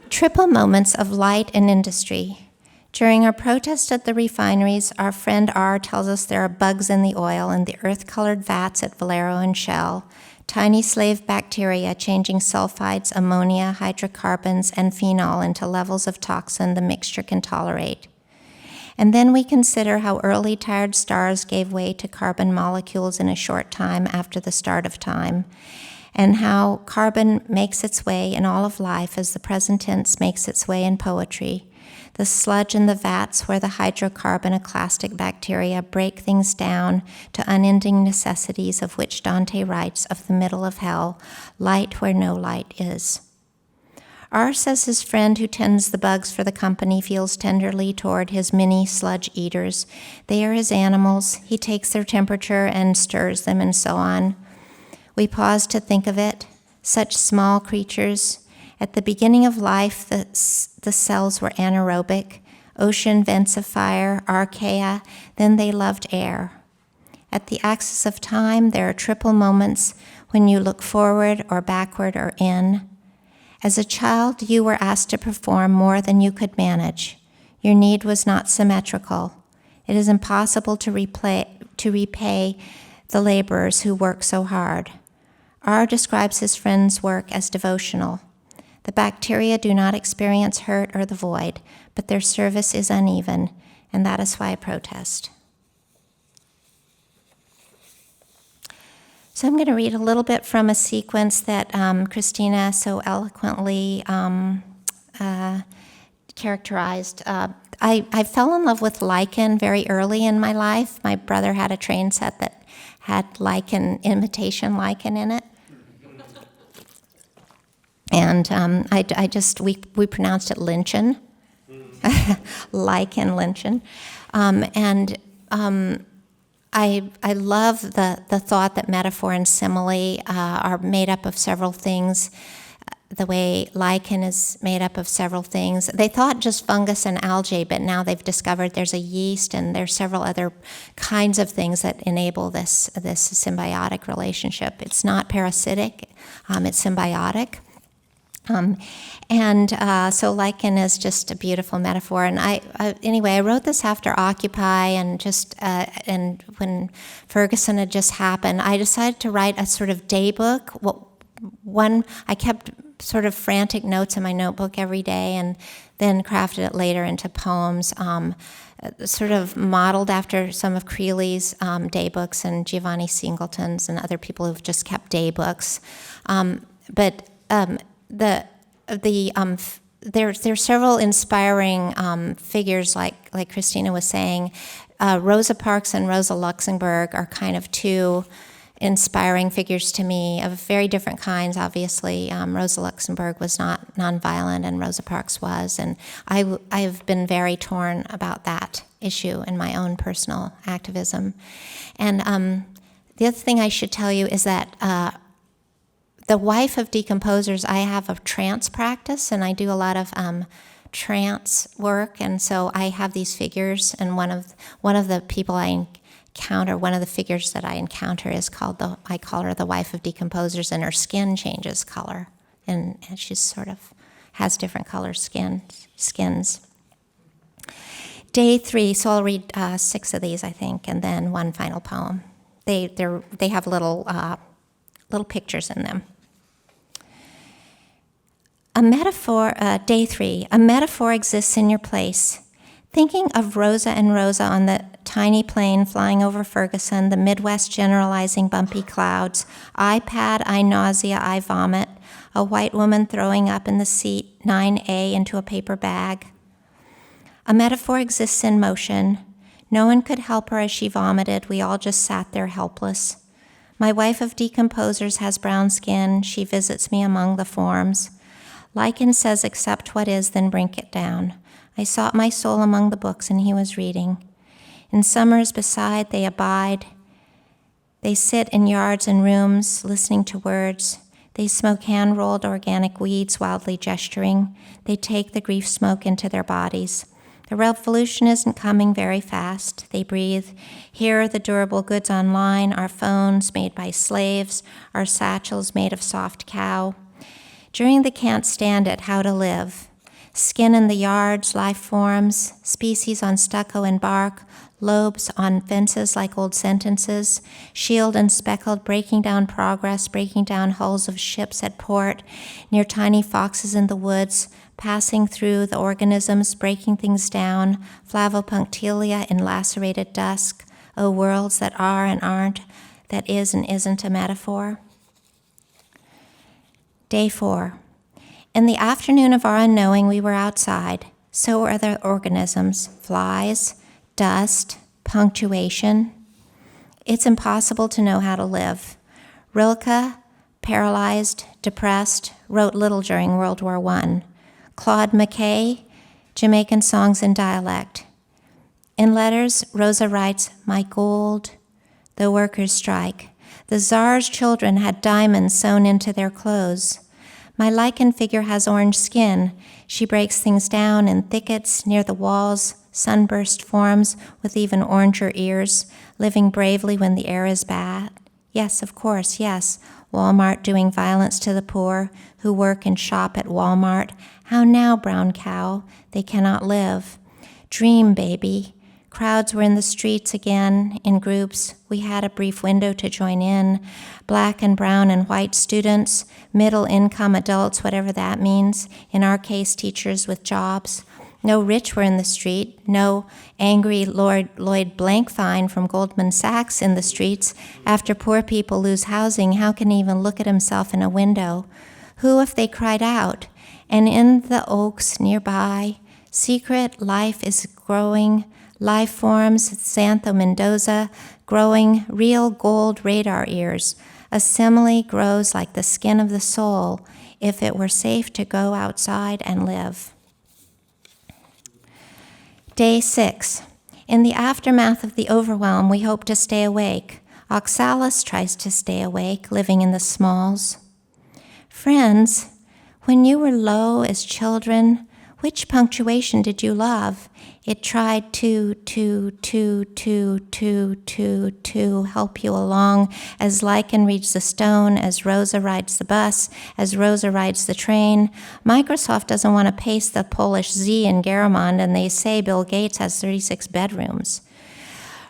Triple moments of light in industry. During our protest at the refineries, our friend R tells us there are bugs in the oil and the earth-colored vats at Valero and Shell, tiny slave bacteria changing sulfides, ammonia, hydrocarbons, and phenol into levels of toxin the mixture can tolerate. And then we consider how early tired stars gave way to carbon molecules in a short time after the start of time, and how carbon makes its way in all of life as the present tense makes its way in poetry. The sludge in the vats where the hydrocarbonoclastic bacteria break things down to unending necessities of which Dante writes of the middle of hell, light where no light is. R says his friend who tends the bugs for the company feels tenderly toward his mini sludge eaters. They are his animals. He takes their temperature and stirs them and so on. We pause to think of it. Such small creatures. At the beginning of life, the cells were anaerobic, ocean vents of fire, archaea, then they loved air. At the axis of time, there are triple moments when you look forward or backward or in. As a child, you were asked to perform more than you could manage. Your need was not symmetrical. It is impossible to repay the laborers who work so hard. R describes his friend's work as devotional. The bacteria do not experience hurt or the void, but their service is uneven, and that is why I protest. So I'm going to read a little bit from a sequence that Christina so eloquently characterized. I fell in love with lichen very early in my life. My brother had a train set that had lichen, imitation lichen in it. And we pronounced it Lynchen, lichen, Lynchen. I love the thought that metaphor and simile are made up of several things, the way lichen is made up of several things. They thought just fungus and algae, but now they've discovered there's a yeast and there's several other kinds of things that enable this symbiotic relationship. It's not parasitic, it's symbiotic. So lichen is just a beautiful metaphor. And I wrote this after Occupy, and when Ferguson had just happened, I decided to write a sort of day book. I kept sort of frantic notes in my notebook every day, and then crafted it later into poems, sort of modeled after some of Creeley's day books and Giovanni Singleton's and other people who've just kept day books. There's several inspiring figures, like Christina was saying. Rosa Parks and Rosa Luxemburg are kind of two inspiring figures to me of very different kinds, obviously. Rosa Luxemburg was not nonviolent, and Rosa Parks was, and I've been very torn about that issue in my own personal activism. And the other thing I should tell you is that the wife of decomposers, I have a trance practice, and I do a lot of trance work, and so I have these figures, and one of the people I encounter, one of the figures that I encounter is I call her the wife of decomposers, and her skin changes color, and she sort of has different color skins. Day 3, so I'll read 6 of these, I think, and then one final poem. They have little pictures in them. A metaphor, day 3, a metaphor exists in your place. Thinking of Rosa and Rosa on the tiny plane flying over Ferguson, the Midwest generalizing bumpy clouds, iPad, I nausea, I vomit, a white woman throwing up in the seat, 9A into a paper bag. A metaphor exists in motion. No one could help her as she vomited. We all just sat there helpless. My wife of decomposers has brown skin. She visits me among the forms. Lichen says, accept what is, then brink it down. I sought my soul among the books, and he was reading. In summers beside, they abide. They sit in yards and rooms, listening to words. They smoke hand-rolled organic weeds, wildly gesturing. They take the grief smoke into their bodies. The revolution isn't coming very fast. They breathe. Here are the durable goods online, our phones made by slaves, our satchels made of soft cow. During the can't stand it, how to live. Skin in the yards, life forms, species on stucco and bark, lobes on fences like old sentences, shield and speckled, breaking down progress, breaking down hulls of ships at port, near tiny foxes in the woods, passing through the organisms, breaking things down, flavopunctilia in lacerated dusk, worlds that are and aren't, that is and isn't a metaphor. Day 4. In the afternoon of our unknowing, we were outside. So were the organisms, flies, dust, punctuation. It's impossible to know how to live. Rilke, paralyzed, depressed, wrote little during World War I. Claude McKay, Jamaican songs in dialect. In letters, Rosa writes, my gold, the workers' strike. The Tsar's children had diamonds sewn into their clothes. My lichen figure has orange skin. She breaks things down in thickets near the walls, sunburst forms with even oranger ears, living bravely when the air is bad. Yes, of course, yes. Walmart doing violence to the poor who work and shop at Walmart. How now, brown cow? They cannot live. Dream, baby. Crowds were in the streets again, in groups. We had a brief window to join in. Black and brown and white students, middle-income adults, whatever that means. In our case, teachers with jobs. No rich were in the street. No angry Lloyd Blankfein from Goldman Sachs in the streets. After poor people lose housing, how can he even look at himself in a window? Who if they cried out? And in the oaks nearby, secret life is growing. Life forms, Xantho Mendoza, growing real gold radar ears. A simile grows like the skin of the soul if it were safe to go outside and live. Day 6. In the aftermath of the overwhelm, we hope to stay awake. Oxalis tries to stay awake, living in the smalls. Friends, when you were low as children, which punctuation did you love? It tried to help you along as lichen reads the stone, as Rosa rides the bus, as Rosa rides the train. Microsoft doesn't want to paste the Polish Z in Garamond, and they say Bill Gates has 36 bedrooms.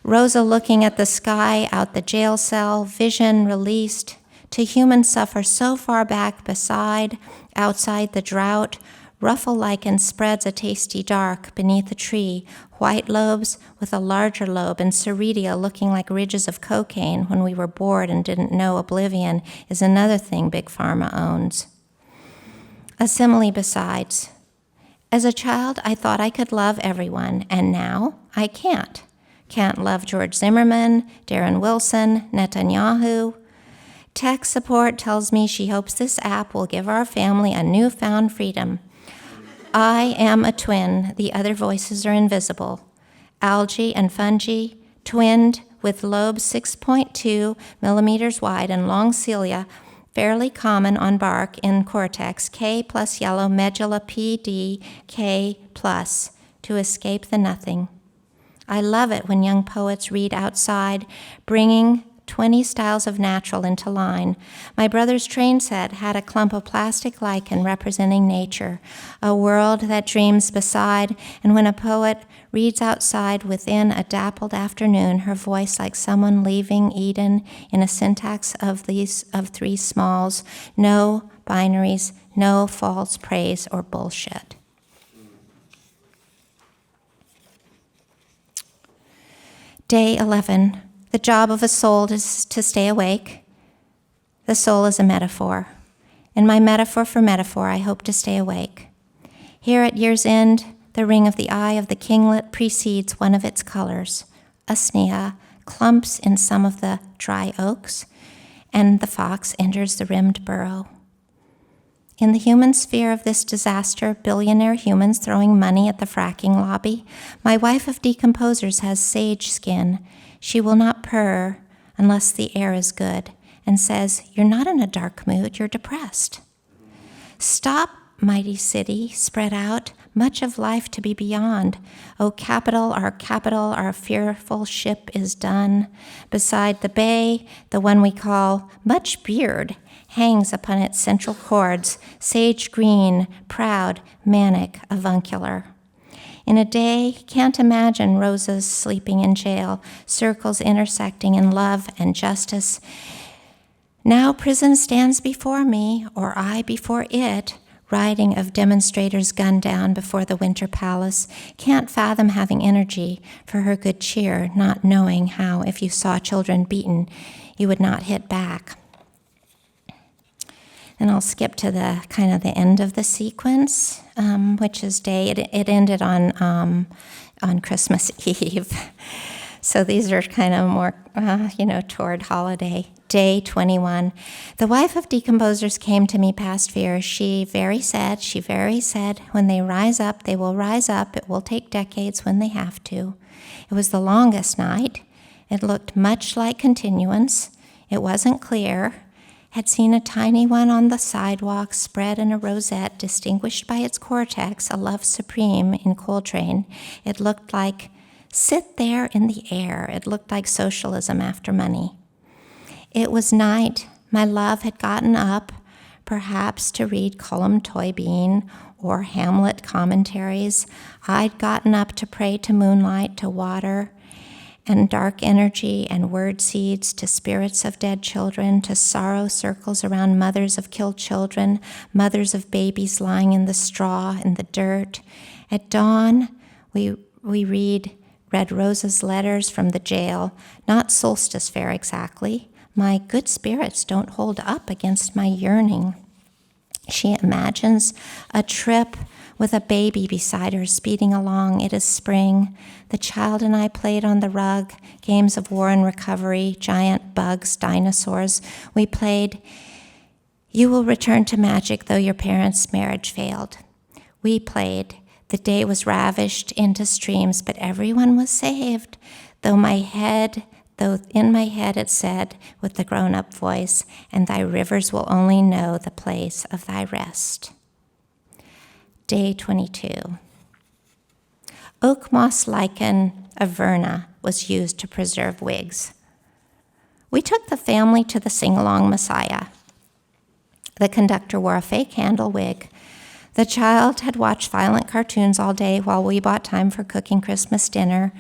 Rosa looking at the sky out the jail cell, vision released. To human suffer so far back beside, outside the drought, ruffle lichen spreads a tasty dark beneath a tree, white lobes with a larger lobe, and Ceridia looking like ridges of cocaine when we were bored and didn't know oblivion is another thing Big Pharma owns. A simile besides. As a child, I thought I could love everyone, and now I can't. Can't love George Zimmerman, Darren Wilson, Netanyahu. Tech support tells me she hopes this app will give our family a newfound freedom. I am a twin. The other voices are invisible. Algae and fungi, twinned with lobes 6.2 millimeters wide and long cilia, fairly common on bark in cortex, K plus yellow medulla PD, K plus, to escape the nothing. I love it when young poets read outside, bringing 20 styles of natural into line. My brother's train set had a clump of plastic lichen representing nature, a world that dreams beside, and when a poet reads outside within a dappled afternoon, her voice like someone leaving Eden in a syntax of three smalls, no binaries, no false praise or bullshit. Day 11. The job of a soul is to stay awake. The soul is a metaphor. In my metaphor for metaphor, I hope to stay awake. Here at year's end, the ring of the eye of the kinglet precedes one of its colors, usnea, clumps in some of the dry oaks, and the fox enters the rimmed burrow. In the human sphere of this disaster, billionaire humans throwing money at the fracking lobby, my wife of decomposers has sage skin. She will not purr unless the air is good and says, "You're not in a dark mood, you're depressed." Stop, mighty city, spread out, much of life to be beyond. O capital, our fearful ship is done. Beside the bay, the one we call Much Beard hangs upon its central chords, sage green, proud, manic, avuncular. In a day, can't imagine roses sleeping in jail, circles intersecting in love and justice. Now prison stands before me, or I before it, riding of demonstrators gunned down before the Winter Palace. Can't fathom having energy for her good cheer, not knowing how, if you saw children beaten, you would not hit back. And I'll skip to the kind of the end of the sequence, which is it ended on Christmas Eve. So these are kind of more, toward holiday. Day 21. The wife of decomposers came to me past fear. She very said, when they rise up, they will rise up. It will take decades when they have to. It was the longest night. It looked much like continuance. It wasn't clear. Had seen a tiny one on the sidewalk spread in a rosette distinguished by its cortex, a love supreme in Coltrane. It looked like sit there in the air. It looked like socialism after money. It was night. My love had gotten up, perhaps to read Cullum Toybean or Hamlet commentaries. I'd gotten up to pray to moonlight, to water, and dark energy and word seeds, to spirits of dead children, to sorrow circles around mothers of killed children, mothers of babies lying in the straw, in the dirt. At dawn, we read Rosa's letters from the jail, not solstice fair exactly. My good spirits don't hold up against my yearning. She imagines a trip with a baby beside her speeding along. It is spring. The child and I played on the rug, games of war and recovery, giant bugs, dinosaurs. We played, You Will Return to Magic Though Your Parents' Marriage Failed. We played, The Day Was Ravished into Streams, but everyone was saved, though in my head it said with the grown-up voice, And thy rivers will only know the place of thy rest. Day 22. Oak moss lichen Averna was used to preserve wigs. We took the family to the sing-along Messiah. The conductor wore a fake handle wig. The child had watched violent cartoons all day while we bought time for cooking Christmas dinner.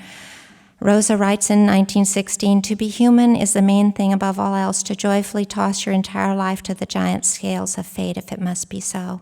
Rosa writes in 1916, To be human is the main thing above all else, to joyfully toss your entire life to the giant scales of fate if it must be so.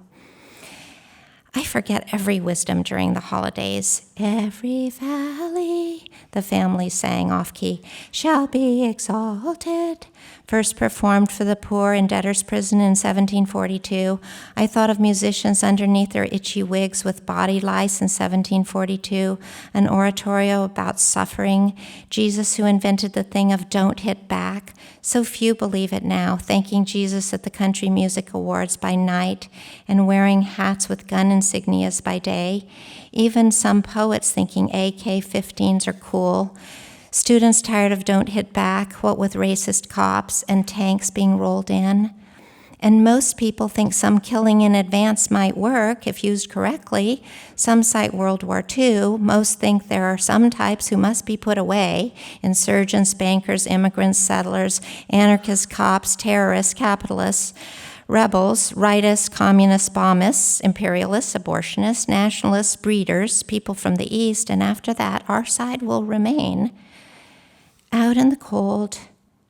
I forget every wisdom during the holidays. Every valley, the family sang off-key, shall be exalted. First performed for the poor in debtor's prison in 1742. I thought of musicians underneath their itchy wigs with body lice in 1742, an oratorio about suffering, Jesus who invented the thing of don't hit back. So few believe it now, thanking Jesus at the Country Music Awards by night and wearing hats with gun insignias by day. Even some poets thinking AK-15s are cool. Students tired of don't hit back, what with racist cops and tanks being rolled in. And most people think some killing in advance might work if used correctly. Some cite World War II. Most think there are some types who must be put away: insurgents, bankers, immigrants, settlers, anarchists, cops, terrorists, capitalists, rebels, rightists, communists, bombists, imperialists, abortionists, nationalists, breeders, people from the East, and after that, our side will remain. Out in the cold,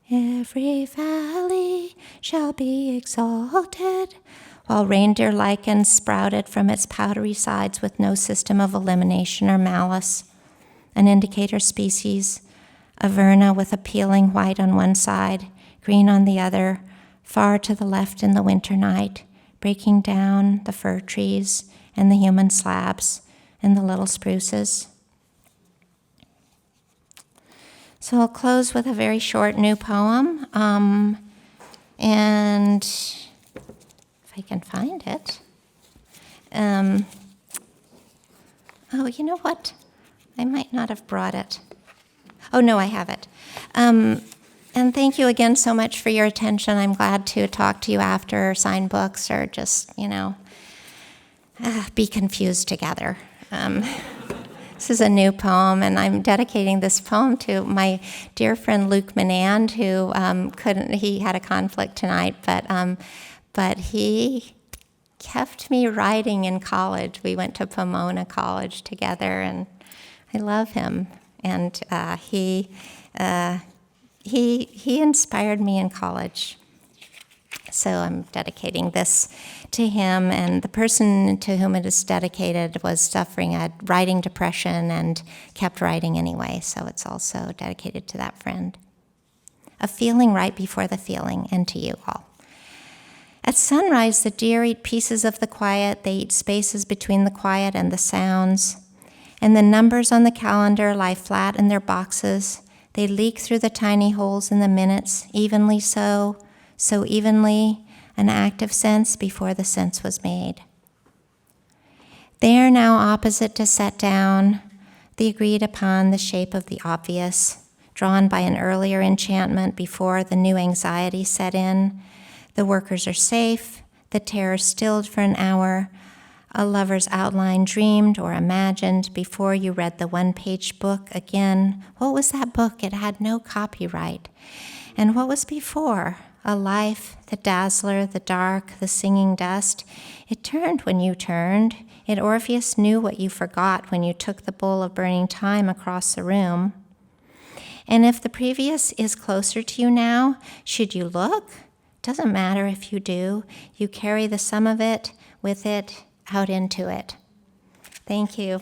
every valley shall be exalted, while reindeer lichen sprouted from its powdery sides with no system of elimination or malice. An indicator species, Averna with a peeling white on one side, green on the other, far to the left in the winter night, breaking down the fir trees and the human slabs and the little spruces. So I'll close with a very short new poem, and if I can find it. Oh, you know what? I might not have brought it. Oh, no, I have it. And thank you again so much for your attention. I'm glad to talk to you after, or sign books, or just, be confused together. This is a new poem, and I'm dedicating this poem to my dear friend Luke Manand, who he had a conflict tonight, but he kept me writing in college. We went to Pomona College together, and I love him. And he inspired me in college. So I'm dedicating this to him, and the person to whom it is dedicated was suffering a writing depression and kept writing anyway, so it's also dedicated to that friend. A feeling right before the feeling, and to you all. At sunrise, the deer eat pieces of the quiet. They eat spaces between the quiet and the sounds. And the numbers on the calendar lie flat in their boxes. They leak through the tiny holes in the minutes, evenly so evenly, an active sense before the sense was made. They are now opposite to set down, the agreed upon, the shape of the obvious, drawn by an earlier enchantment before the new anxiety set in. The workers are safe, the terror stilled for an hour, a lover's outline dreamed or imagined before you read the one-page book again. What was that book? It had no copyright. And what was before? a life, the dazzler, the dark, the singing dust. It turned when you turned. It Orpheus knew what you forgot when you took the bowl of burning time across the room. And if the previous is closer to you now, should you look? Doesn't matter if you do. You carry the sum of it with it out into it. Thank you.